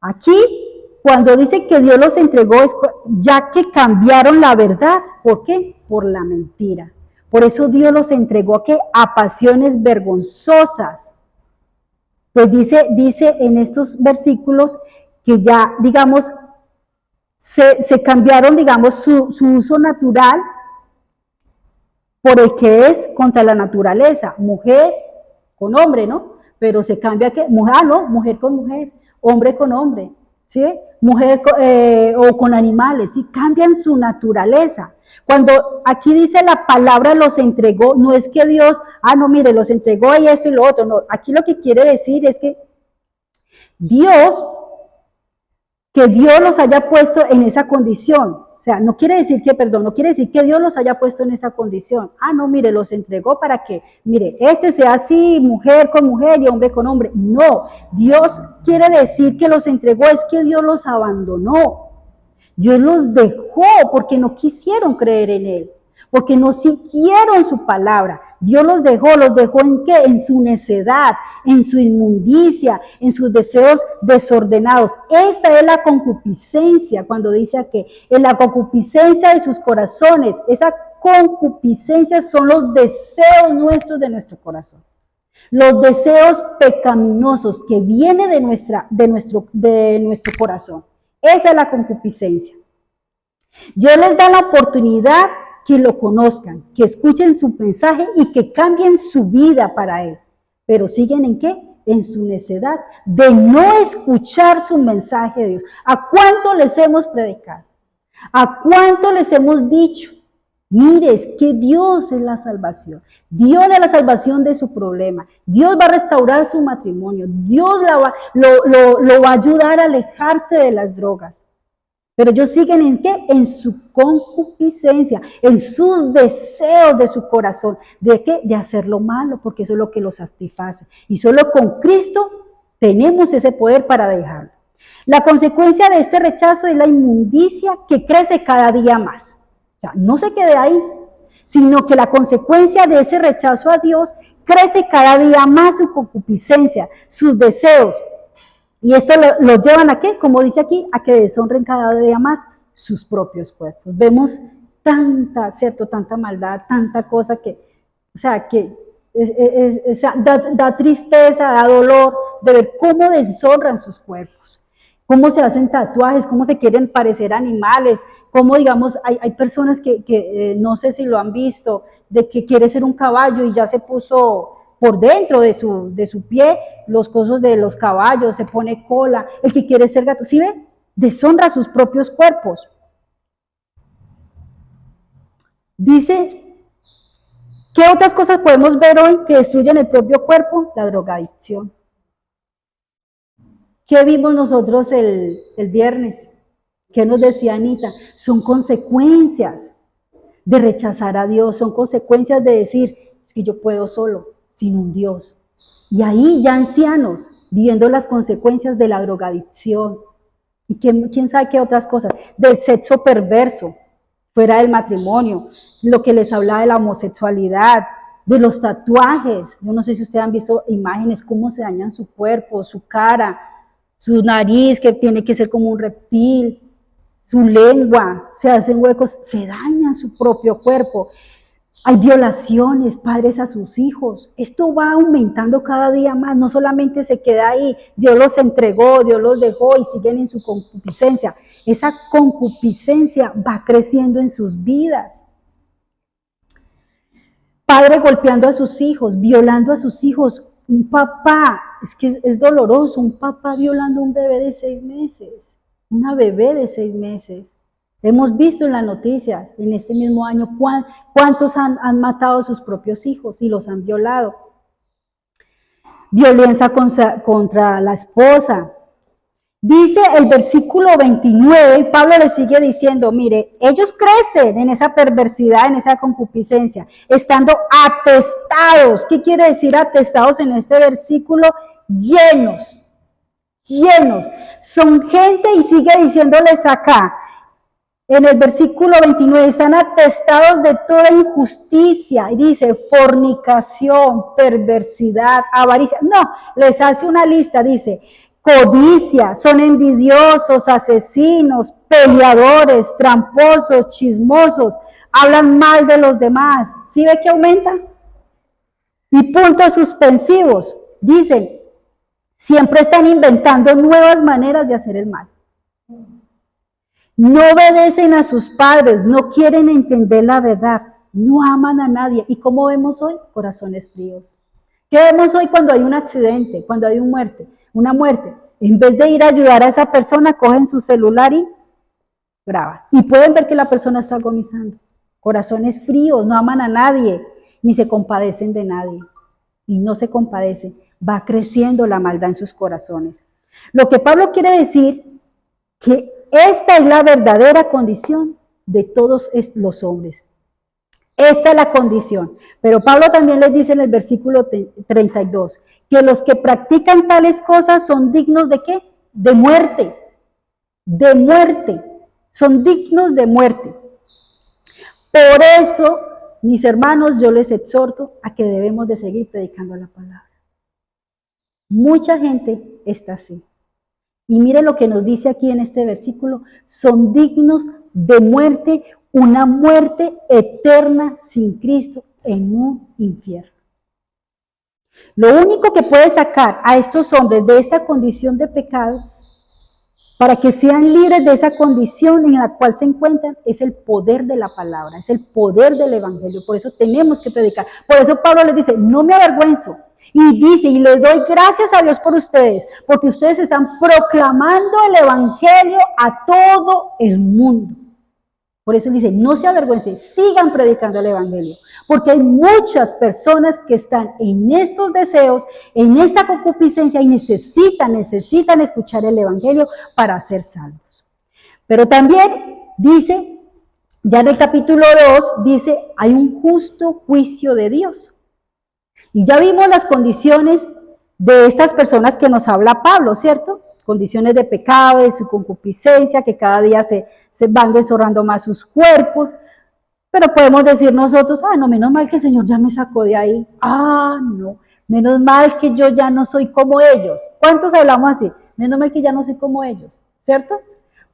Aquí, cuando dice que Dios los entregó, es ya que cambiaron la verdad. ¿Por qué? Por la mentira. Por eso Dios los entregó ¿a qué? A pasiones vergonzosas. Pues dice en estos versículos que ya, digamos, se cambiaron, digamos, su uso natural por el que es contra la naturaleza. Mujer con hombre, ¿no? Pero se cambia que, mujer con mujer, hombre con hombre. ¿Sí? Mujer o con animales, ¿sí? Cambian su naturaleza. Cuando aquí dice la palabra los entregó, no es que Dios, no, mire, los entregó y esto y lo otro, no, aquí lo que quiere decir es que Dios los haya puesto en esa condición. O sea, no quiere decir que Dios los haya puesto en esa condición. No, mire, los entregó para que, mire, sea así, mujer con mujer y hombre con hombre. No, Dios quiere decir que los entregó, es que Dios los abandonó. Dios los dejó porque no quisieron creer en Él, porque no siguieron su palabra. Dios los dejó ¿en qué? En su necedad, en su inmundicia, en sus deseos desordenados. Esta es la concupiscencia, cuando dice que en la concupiscencia de sus corazones, esa concupiscencia son los deseos nuestros de nuestro corazón. Los deseos pecaminosos que vienen de nuestro corazón. Esa es la concupiscencia. Dios les da la oportunidad que lo conozcan, que escuchen su mensaje y que cambien su vida para Él. Pero siguen ¿en qué? En su necedad de no escuchar su mensaje de Dios. ¿A cuánto les hemos predicado? ¿A cuánto les hemos dicho? Mire, es que Dios es la salvación. Dios es la salvación de su problema. Dios va a restaurar su matrimonio. Dios lo va a ayudar a alejarse de las drogas. Pero ellos siguen ¿en qué? En su concupiscencia, en sus deseos de su corazón. ¿De qué? De hacer lo malo, porque eso es lo que los satisface. Y solo con Cristo tenemos ese poder para dejarlo. La consecuencia de este rechazo es la inmundicia que crece cada día más. O sea, no se quede ahí, sino que la consecuencia de ese rechazo a Dios crece cada día más su concupiscencia, sus deseos. Y esto los llevan a ¿qué? Como dice aquí, a que deshonren cada día más sus propios cuerpos. Vemos tanta, ¿cierto? Tanta maldad, tanta cosa que, o sea, que da tristeza, da dolor de ver cómo deshonran sus cuerpos, cómo se hacen tatuajes, cómo se quieren parecer animales, cómo, digamos, hay personas que no sé si lo han visto, de que quiere ser un caballo y ya se puso por dentro de su pie los cosos de los caballos, se pone cola, el que quiere ser gato, ¿sí ven? Deshonra sus propios cuerpos. Dice, ¿qué otras cosas podemos ver hoy que destruyen el propio cuerpo? La drogadicción. ¿Qué vimos nosotros el viernes? ¿Qué nos decía Anita? Son consecuencias de rechazar a Dios, son consecuencias de decir, es que yo puedo solo, sin un Dios. Y ahí ya ancianos, viendo las consecuencias de la drogadicción. Y quién sabe qué otras cosas, del sexo perverso, fuera del matrimonio, lo que les hablaba de la homosexualidad, de los tatuajes. Yo no sé si ustedes han visto imágenes, cómo se dañan su cuerpo, su cara, su nariz, que tiene que ser como un reptil, su lengua, se hacen huecos, se dañan su propio cuerpo. Hay violaciones, padres a sus hijos. Esto va aumentando cada día más, no solamente se queda ahí, Dios los entregó, Dios los dejó y siguen en su concupiscencia. Esa concupiscencia va creciendo en sus vidas. Padre golpeando a sus hijos, violando a sus hijos. Un papá, es que es doloroso, un papá violando a un bebé de 6 meses, una bebé de 6 meses. Hemos visto en las noticias, en este mismo año, cuántos han matado a sus propios hijos y los han violado. Violencia contra la esposa. Dice el versículo 29, Pablo le sigue diciendo, mire, ellos crecen en esa perversidad, en esa concupiscencia, estando atestados. ¿Qué quiere decir atestados en este versículo? Llenos. Son gente, y sigue diciéndoles acá, en el versículo 29, están atestados de toda injusticia, y dice fornicación, perversidad, avaricia. No, les hace una lista, dice codicia, son envidiosos, asesinos, peleadores, tramposos, chismosos, hablan mal de los demás. ¿Sí ve que aumenta? Y puntos suspensivos, dicen, siempre están inventando nuevas maneras de hacer el mal. No obedecen a sus padres, no quieren entender la verdad, no aman a nadie. ¿Y cómo vemos hoy? Corazones fríos. ¿Qué vemos hoy cuando hay un accidente, cuando hay una muerte? En vez de ir a ayudar a esa persona, cogen su celular y graban. Y pueden ver que la persona está agonizando. Corazones fríos, no aman a nadie, ni se compadecen de nadie. Y no se compadecen, va creciendo la maldad en sus corazones. Lo que Pablo quiere decir, que esta es la verdadera condición de todos los hombres. Esta es la condición. Pero Pablo también les dice en el versículo 32, que los que practican tales cosas son dignos ¿de qué? De muerte. De muerte. Son dignos de muerte. Por eso, mis hermanos, yo les exhorto a que debemos de seguir predicando la palabra. Mucha gente está así. Y mire lo que nos dice aquí en este versículo, son dignos de muerte, una muerte eterna sin Cristo en un infierno. Lo único que puede sacar a estos hombres de esta condición de pecado, para que sean libres de esa condición en la cual se encuentran, es el poder de la palabra, es el poder del evangelio. Por eso tenemos que predicar. Por eso Pablo les dice, no me avergüenzo. Y dice, y les doy gracias a Dios por ustedes, porque ustedes están proclamando el evangelio a todo el mundo. Por eso dice, no se avergüencen, sigan predicando el evangelio, porque hay muchas personas que están en estos deseos, en esta concupiscencia y necesitan escuchar el evangelio para ser salvos. Pero también dice, ya en el capítulo 2, dice, hay un justo juicio de Dios. Y ya vimos las condiciones de estas personas que nos habla Pablo, ¿cierto? Condiciones de pecado, de su concupiscencia, que cada día se van deshonrando más sus cuerpos. Pero podemos decir nosotros, no, menos mal que el Señor ya me sacó de ahí. No, menos mal que yo ya no soy como ellos. ¿Cuántos hablamos así? Menos mal que ya no soy como ellos, ¿cierto?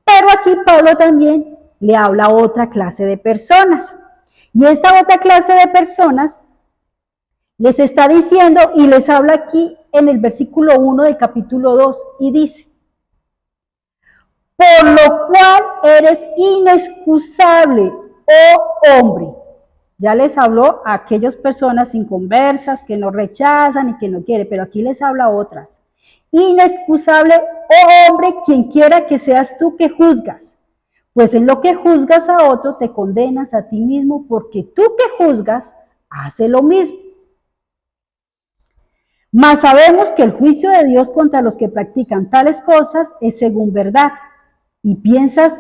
Pero aquí Pablo también le habla a otra clase de personas. Y esta otra clase de personas les está diciendo y les habla aquí en el versículo 1 del capítulo 2 y dice: por lo cual eres inexcusable, oh hombre. Ya les habló a aquellas personas inconversas que no rechazan y que no quieren, pero aquí les habla a otras. Inexcusable, oh hombre, quien quiera que seas tú que juzgas. Pues en lo que juzgas a otro te condenas a ti mismo, porque tú que juzgas hace lo mismo. Mas sabemos que el juicio de Dios contra los que practican tales cosas es según verdad. Y piensas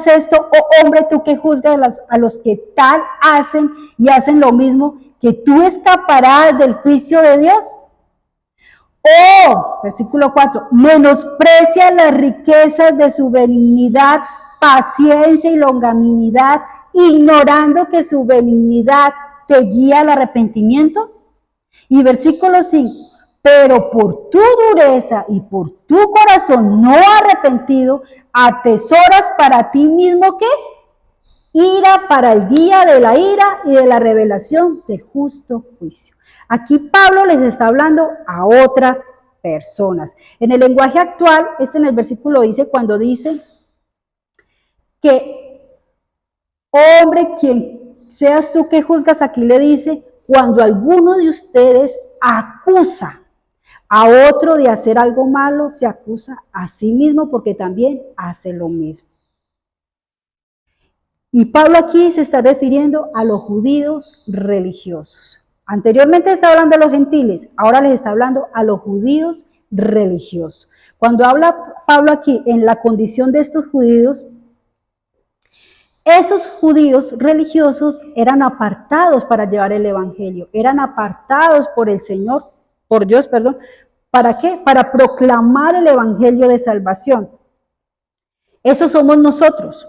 esto, oh hombre, tú que juzgas a los que tal hacen y hacen lo mismo, que tú escaparás del juicio de Dios. Versículo 4, menosprecia las riquezas de su benignidad, paciencia y longanimidad, ignorando que su benignidad te guía al arrepentimiento. Y versículo 5, pero por tu dureza y por tu corazón no arrepentido, atesoras para ti mismo, ¿qué? Ira para el día de la ira y de la revelación del justo juicio. Aquí Pablo les está hablando a otras personas. En el lenguaje actual, en el versículo dice, cuando dice que, hombre, quien seas tú que juzgas, aquí le dice, cuando alguno de ustedes acusa a otro de hacer algo malo, se acusa a sí mismo porque también hace lo mismo. Y Pablo aquí se está refiriendo a los judíos religiosos. Anteriormente estaba hablando de los gentiles, ahora les está hablando a los judíos religiosos. Cuando habla Pablo aquí en la condición de estos judíos, esos judíos religiosos eran apartados para llevar el evangelio, eran apartados por el Señor, por Dios, perdón. ¿Para qué? Para proclamar el evangelio de salvación. Esos somos nosotros.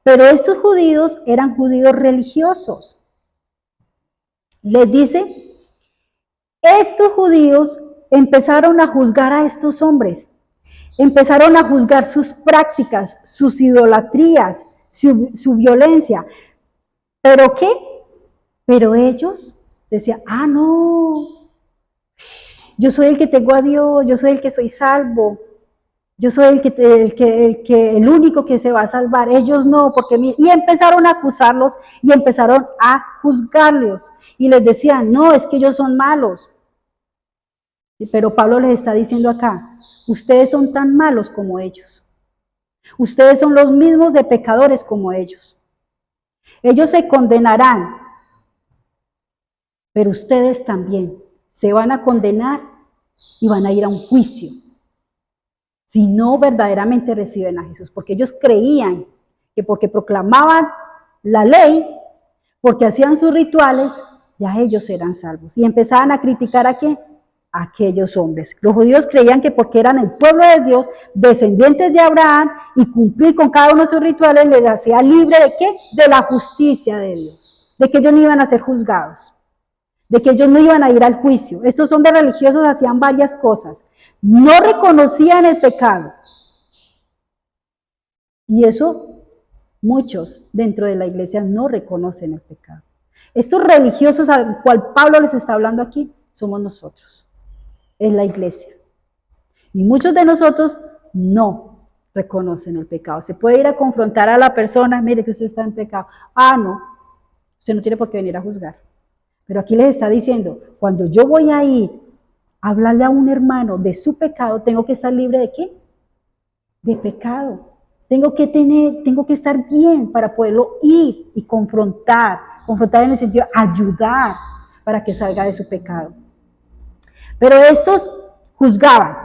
Pero estos judíos eran judíos religiosos. Les dice, estos judíos empezaron a juzgar a estos hombres, empezaron a juzgar sus prácticas, sus idolatrías, su violencia. ¿Pero qué? Pero ellos decían, no, yo soy el que tengo a Dios, yo soy el que soy salvo. Yo soy el único que se va a salvar, ellos no, y empezaron a acusarlos y empezaron a juzgarlos y les decían, no, es que ellos son malos. Pero Pablo les está diciendo acá, ustedes son tan malos como ellos. Ustedes son los mismos de pecadores como ellos. Ellos se condenarán, pero ustedes también se van a condenar y van a ir a un juicio. Si no verdaderamente reciben a Jesús, porque ellos creían que porque proclamaban la ley, porque hacían sus rituales, ya ellos eran salvos. Y empezaban a criticar ¿a qué? A aquellos hombres. Los judíos creían que porque eran el pueblo de Dios, descendientes de Abraham, y cumplir con cada uno de sus rituales, les hacía libre ¿de qué? De la justicia de Dios, de que ellos no iban a ser juzgados, de que ellos no iban a ir al juicio. Estos hombres religiosos hacían varias cosas. No reconocían el pecado. Y eso, muchos dentro de la iglesia no reconocen el pecado. Estos religiosos al cual Pablo les está hablando aquí, somos nosotros. Es la iglesia. Y muchos de nosotros no reconocen el pecado. Se puede ir a confrontar a la persona, mire que usted está en pecado. No, usted no tiene por qué venir a juzgar. Pero aquí les está diciendo, cuando yo voy a ir hablarle a un hermano de su pecado, tengo que estar libre ¿de qué? De pecado. Tengo que estar bien para poderlo ir y confrontar en el sentido de ayudar para que salga de su pecado. Pero estos juzgaban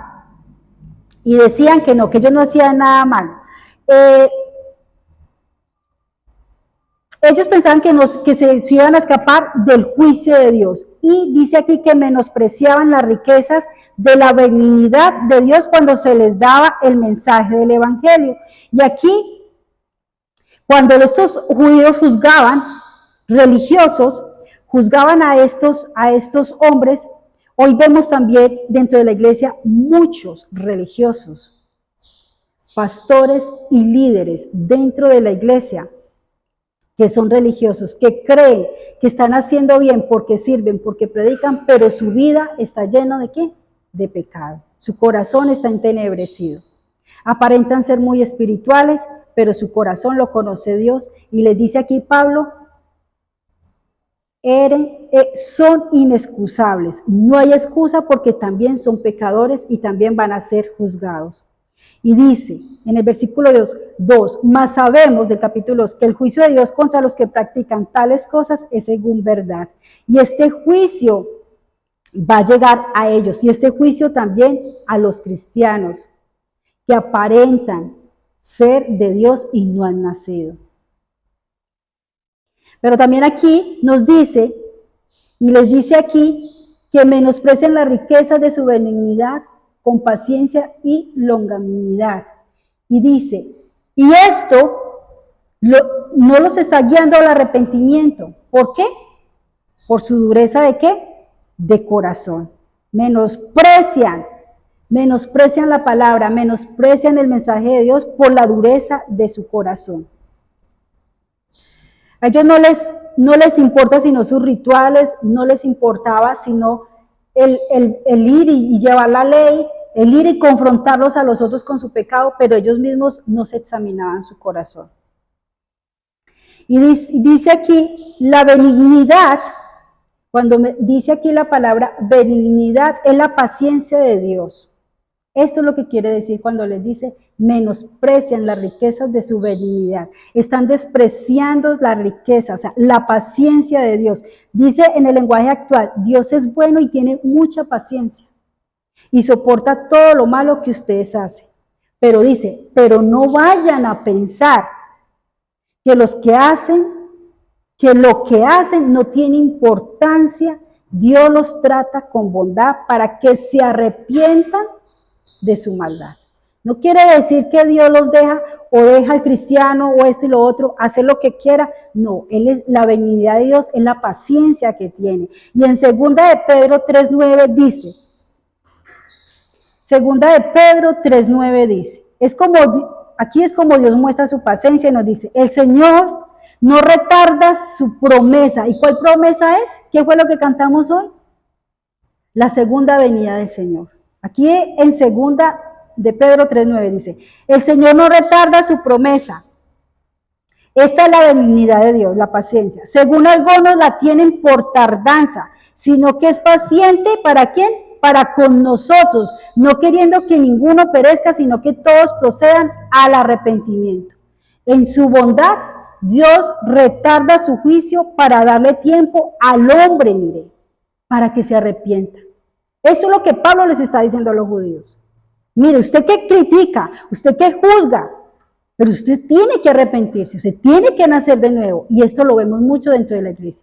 y decían que no, que ellos no hacían nada malo. Ellos pensaban que se iban a escapar del juicio de Dios. Y dice aquí que menospreciaban las riquezas de la benignidad de Dios cuando se les daba el mensaje del evangelio. Y aquí, Cuando estos judíos juzgaban, religiosos, juzgaban a estos hombres, hoy vemos también dentro de la iglesia muchos religiosos, pastores y líderes dentro de la iglesia que son religiosos, que creen que están haciendo bien porque sirven, porque predican, pero su vida está llena ¿de qué? De pecado. Su corazón está entenebrecido. Aparentan ser muy espirituales, pero su corazón lo conoce Dios. Y les dice aquí Pablo, son inexcusables. No hay excusa porque también son pecadores y también van a ser juzgados. Y dice en el versículo 2, mas sabemos del capítulo 2 que el juicio de Dios contra los que practican tales cosas es según verdad. Y este juicio va a llegar a ellos. Y este juicio también a los cristianos que aparentan ser de Dios y no han nacido. Pero también aquí nos dice, y les dice aquí, que menosprecian la riqueza de su benignidad, con paciencia y longanimidad. Y dice, y esto no los está guiando al arrepentimiento. ¿Por qué? Por su dureza ¿de qué? De corazón. Menosprecian la palabra, menosprecian el mensaje de Dios por la dureza de su corazón. A ellos no les importa sino sus rituales, no les importaba sino el ir y llevar la ley, el ir y confrontarlos a los otros con su pecado, pero ellos mismos no se examinaban su corazón. Y dice aquí la benignidad, cuando dice aquí la palabra benignidad, es la paciencia de Dios. Esto es lo que quiere decir cuando les dice menosprecian las riquezas de su benignidad. Están despreciando la riqueza, o sea, la paciencia de Dios. Dice en el lenguaje actual, Dios es bueno y tiene mucha paciencia y soporta todo lo malo que ustedes hacen. Pero dice, pero no vayan a pensar que lo que hacen no tiene importancia. Dios los trata con bondad para que se arrepientan de su maldad. No quiere decir que Dios los deja o deja al cristiano o esto y lo otro, hacer lo que quiera. No, la benignidad de Dios es la paciencia que tiene. Y en 2 de Pedro 3:9 dice, 2 de Pedro 3:9 dice, aquí es como Dios muestra su paciencia y nos dice, el Señor no retarda su promesa. ¿Y cuál promesa es? ¿Qué fue lo que cantamos hoy? La segunda venida del Señor. Aquí en 2 de Pedro 3:9 dice, el Señor no retarda su promesa. Esta es la benignidad de Dios, la paciencia. Según algunos la tienen por tardanza, sino que es paciente, ¿para quién? Para con nosotros, no queriendo que ninguno perezca, sino que todos procedan al arrepentimiento. En su bondad, Dios retarda su juicio para darle tiempo al hombre, mire, para que se arrepienta. Eso es lo que Pablo les está diciendo a los judíos. Mire, usted que critica, usted que juzga, pero usted tiene que arrepentirse, usted tiene que nacer de nuevo. Y esto lo vemos mucho dentro de la iglesia.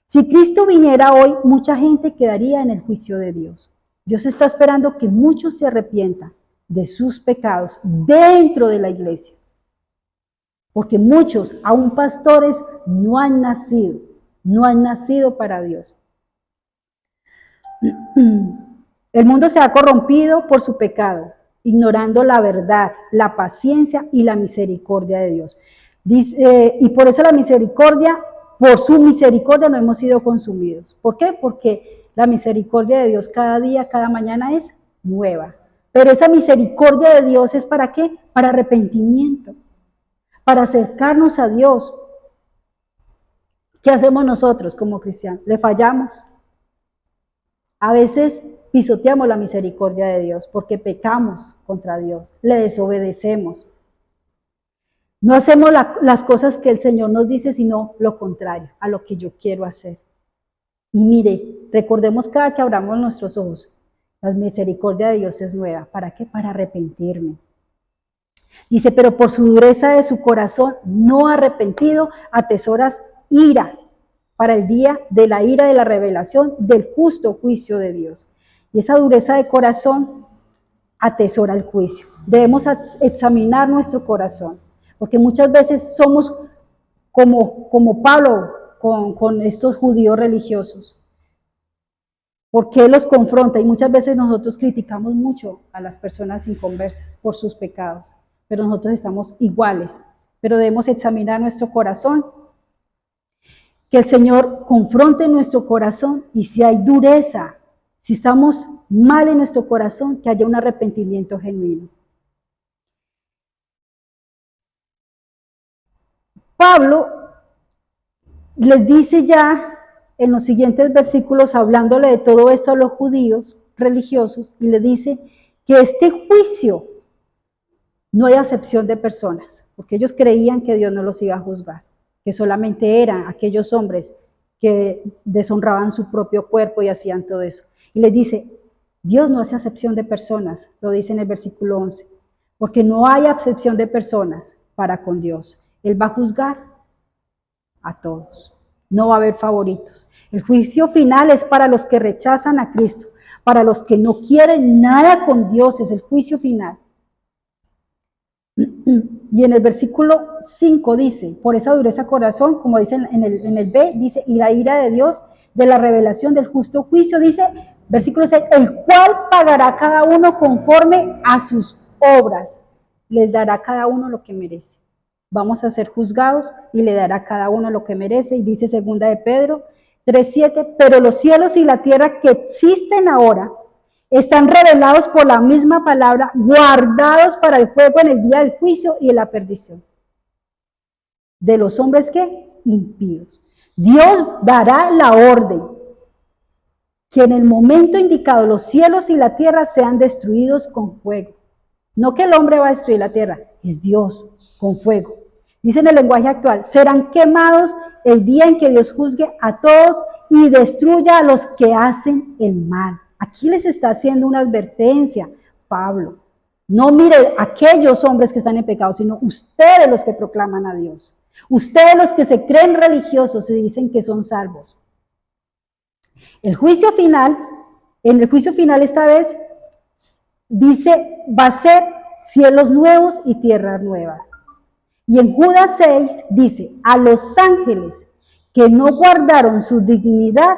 Si Cristo viniera hoy, mucha gente quedaría en el juicio de Dios. Dios está esperando que muchos se arrepientan de sus pecados dentro de la iglesia. Porque muchos, aún pastores, no han nacido para Dios. El mundo se ha corrompido por su pecado, ignorando la verdad, la paciencia y la misericordia de Dios. Dice, y por eso por su misericordia no hemos sido consumidos. ¿Por qué? Porque la misericordia de Dios cada día, cada mañana es nueva. Pero esa misericordia de Dios es ¿para qué? Para arrepentimiento, para acercarnos a Dios. ¿Qué hacemos nosotros como cristianos? ¿Le fallamos? A veces pisoteamos la misericordia de Dios porque pecamos contra Dios, le desobedecemos. No hacemos las cosas que el Señor nos dice, sino lo contrario, a lo que yo quiero hacer. Y mire, recordemos cada que abramos nuestros ojos, la misericordia de Dios es nueva. ¿Para qué? Para arrepentirme. Dice, pero por su dureza de su corazón, no arrepentido, atesoras ira para el día de la ira de la revelación del justo juicio de Dios. Y esa dureza de corazón atesora el juicio. Debemos examinar nuestro corazón, porque muchas veces somos como Pablo con estos judíos religiosos. Porque Él los confronta y muchas veces nosotros criticamos mucho a las personas inconversas por sus pecados, pero nosotros estamos iguales, pero debemos examinar nuestro corazón, que el Señor confronte nuestro corazón y si hay dureza, si estamos mal en nuestro corazón, que haya un arrepentimiento genuino. Pablo les dice ya en los siguientes versículos, hablándole de todo esto a los judíos religiosos, y le dice que este juicio no hay acepción de personas, porque ellos creían que Dios no los iba a juzgar, que solamente eran aquellos hombres que deshonraban su propio cuerpo y hacían todo eso. Y les dice, Dios no hace acepción de personas, lo dice en el versículo 11, porque no hay acepción de personas para con Dios. Él va a juzgar a todos, no va a haber favoritos. El juicio final es para los que rechazan a Cristo, para los que no quieren nada con Dios, es el juicio final. Y en el versículo 5 dice, por esa dureza corazón, como dice en el B, dice, y la ira de Dios, de la revelación del justo juicio, dice, versículo 6, el cual pagará a cada uno conforme a sus obras, les dará a cada uno lo que merece. Vamos a ser juzgados y le dará a cada uno lo que merece, y dice segunda de Pedro 3:7, pero los cielos y la tierra que existen ahora, están revelados por la misma palabra, guardados para el fuego en el día del juicio y en la perdición. De los hombres que impíos. Dios dará la orden que en el momento indicado los cielos y la tierra sean destruidos con fuego. No que el hombre va a destruir la tierra, es Dios con fuego. Dice en el lenguaje actual, serán quemados el día en que Dios juzgue a todos y destruya a los que hacen el mal. Aquí les está haciendo una advertencia, Pablo. No mire aquellos hombres que están en pecado, sino ustedes los que proclaman a Dios. Ustedes los que se creen religiosos y dicen que son salvos. El juicio final, en el juicio final esta vez, dice, va a ser cielos nuevos y tierra nueva. Y en Judas 6 dice, a los ángeles que no guardaron su dignidad,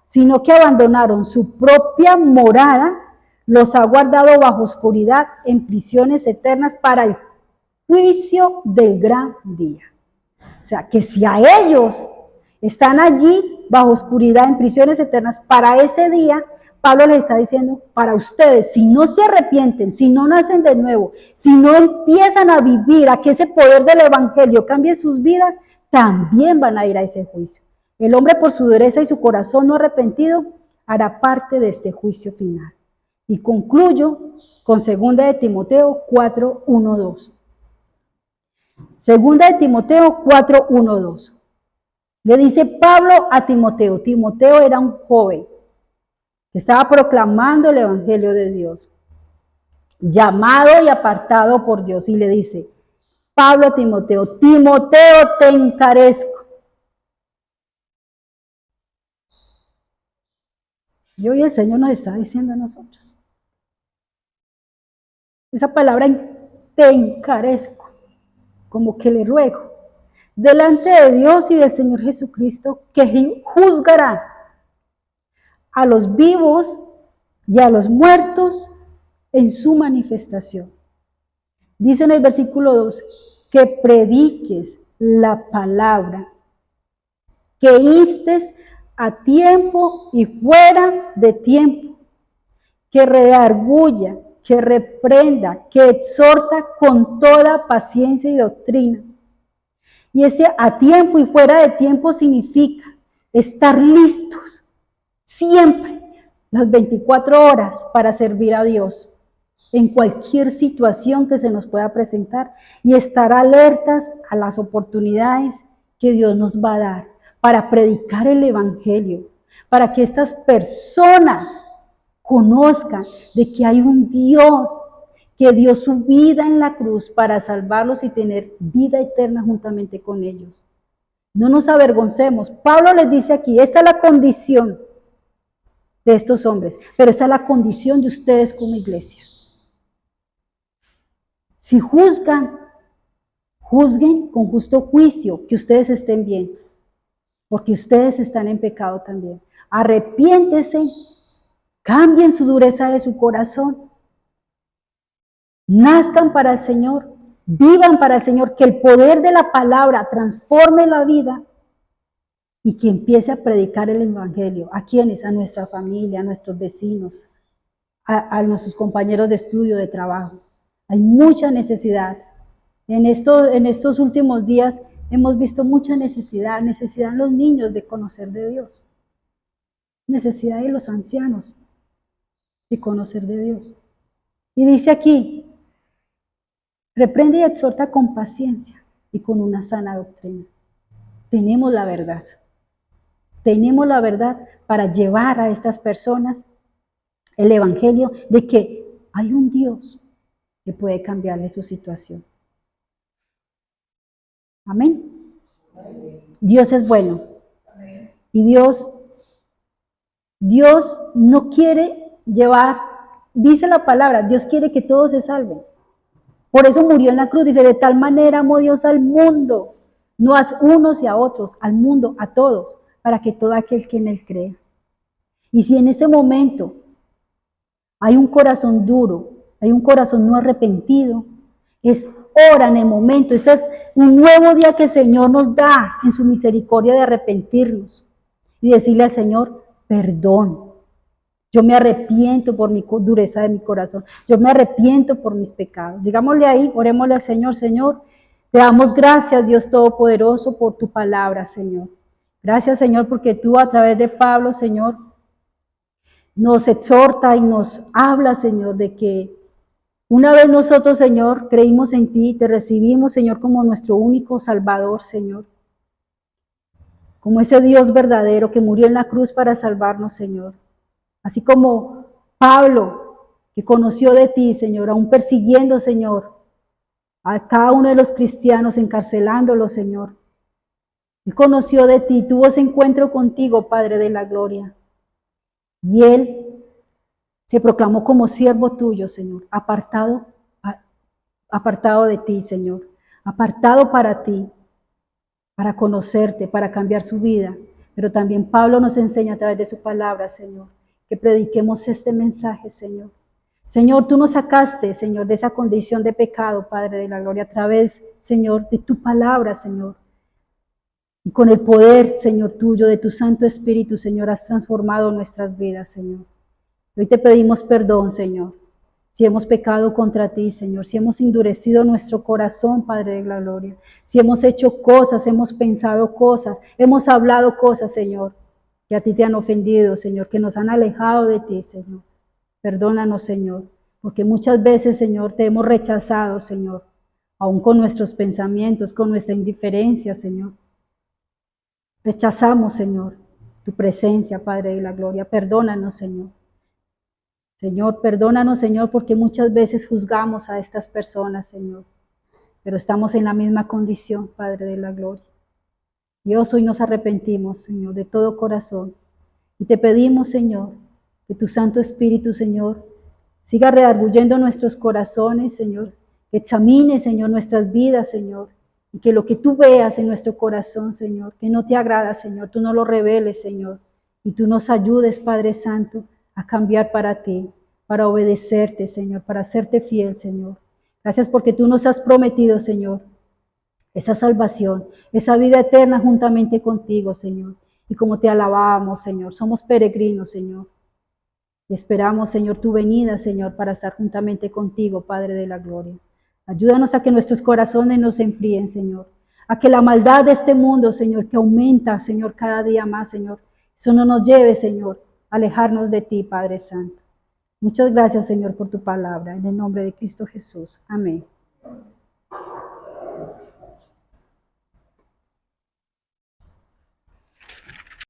sino que abandonaron su propia morada, los ha guardado bajo oscuridad en prisiones eternas para el juicio del gran día. O sea, que si a ellos están allí bajo oscuridad en prisiones eternas para ese día, Pablo les está diciendo, para ustedes, si no se arrepienten, si no nacen de nuevo, si no empiezan a vivir, a que ese poder del evangelio cambie sus vidas, también van a ir a ese juicio. El hombre por su dureza y su corazón no arrepentido hará parte de este juicio final. Y concluyo con 2 de Timoteo 4:1-2. 2 de Timoteo 4:1-2. Le dice Pablo a Timoteo. Timoteo era un joven que estaba proclamando el evangelio de Dios, llamado y apartado por Dios. Y le dice Pablo a Timoteo, Timoteo, te encarezco. Y hoy el Señor nos está diciendo a nosotros. Esa palabra, te encarezco, como que le ruego, delante de Dios y del Señor Jesucristo, que juzgará a los vivos y a los muertos en su manifestación. Dice en el versículo 2, que prediques la palabra, que instes a tiempo y fuera de tiempo, que redarguya, que reprenda, que exhorta con toda paciencia y doctrina. Y ese a tiempo y fuera de tiempo significa estar listos siempre, las 24 horas para servir a Dios en cualquier situación que se nos pueda presentar y estar alertas a las oportunidades que Dios nos va a dar para predicar el evangelio, para que estas personas conozcan de que hay un Dios que dio su vida en la cruz para salvarlos y tener vida eterna juntamente con ellos. No nos avergoncemos. Pablo les dice aquí, esta es la condición de estos hombres, pero esta es la condición de ustedes como iglesia. Si juzgan, Juzguen con justo juicio, que ustedes estén bien, porque ustedes están en pecado también. Arrepiéntese, cambien su dureza de su corazón, nazcan para el Señor, vivan para el Señor, que el poder de la palabra transforme la vida y que empiece a predicar el Evangelio. ¿A quiénes? A nuestra familia, a nuestros vecinos, a nuestros compañeros de estudio, de trabajo. Hay mucha necesidad. En estos últimos días hemos visto mucha necesidad en los niños de conocer de Dios, necesidad de los ancianos de conocer de Dios. Y dice aquí, reprende y exhorta con paciencia y con una sana doctrina. Tenemos la verdad para llevar a estas personas el Evangelio de que hay un Dios que puede cambiarle su situación. Amén. Dios es bueno. Y Dios no quiere llevar, dice la palabra, Dios quiere que todos se salven. Por eso murió en la cruz, dice, de tal manera amó Dios al mundo, no a unos y a otros, al mundo, a todos, para que todo aquel que en él crea. Y si en este momento hay un corazón duro, hay un corazón no arrepentido, es hora en el momento, este es un nuevo día que el Señor nos da en su misericordia de arrepentirnos y decirle al Señor, perdón. Yo me arrepiento por mi dureza de mi corazón. Yo me arrepiento por mis pecados. Digámosle ahí, orémosle al Señor. Señor, te damos gracias, Dios Todopoderoso, por tu palabra, Señor. Gracias, Señor, porque tú a través de Pablo, Señor, nos exhorta y nos habla, Señor, de que una vez nosotros, Señor, creímos en ti, te recibimos, Señor, como nuestro único Salvador, Señor. Como ese Dios verdadero que murió en la cruz para salvarnos, Señor. Así como Pablo, que conoció de ti, Señor, aún persiguiendo, Señor, a cada uno de los cristianos, encarcelándolos, Señor. Él conoció de ti, tuvo ese encuentro contigo, Padre de la gloria. Y él se proclamó como siervo tuyo, Señor, apartado de ti, Señor, apartado para ti, para conocerte, para cambiar su vida. Pero también Pablo nos enseña a través de su palabra, Señor, que prediquemos este mensaje, Señor. Señor, tú nos sacaste, Señor, de esa condición de pecado, Padre de la gloria, a través, Señor, de tu palabra, Señor. Y con el poder, Señor, tuyo, de tu Santo Espíritu, Señor, has transformado nuestras vidas, Señor. Hoy te pedimos perdón, Señor, si hemos pecado contra ti, Señor, si hemos endurecido nuestro corazón, Padre de la gloria, si hemos hecho cosas, hemos pensado cosas, hemos hablado cosas, Señor, que a ti te han ofendido, Señor, que nos han alejado de ti, Señor. Perdónanos, Señor, porque muchas veces, Señor, te hemos rechazado, Señor, aún con nuestros pensamientos, con nuestra indiferencia, Señor. Rechazamos, Señor, tu presencia, Padre de la gloria. Perdónanos, Señor. Señor, perdónanos, Señor, porque muchas veces juzgamos a estas personas, Señor, pero estamos en la misma condición, Padre de la gloria. Dios, hoy nos arrepentimos, Señor, de todo corazón, y te pedimos, Señor, que tu Santo Espíritu, Señor, siga redarguyendo nuestros corazones, Señor, que examine, Señor, nuestras vidas, Señor, y que lo que tú veas en nuestro corazón, Señor, que no te agrada, Señor, tú no lo reveles, Señor, y tú nos ayudes, Padre Santo, a cambiar para ti, para obedecerte, Señor, para serte fiel, Señor. Gracias porque tú nos has prometido, Señor, esa salvación, esa vida eterna juntamente contigo, Señor. Y como te alabamos, Señor, somos peregrinos, Señor. Y esperamos, Señor, tu venida, Señor, para estar juntamente contigo, Padre de la gloria. Ayúdanos a que nuestros corazones no se enfríen, Señor. A que la maldad de este mundo, Señor, que aumenta, Señor, cada día más, Señor. Eso no nos lleve, Señor, a alejarnos de ti, Padre Santo. Muchas gracias, Señor, por tu palabra. En el nombre de Cristo Jesús. Amén.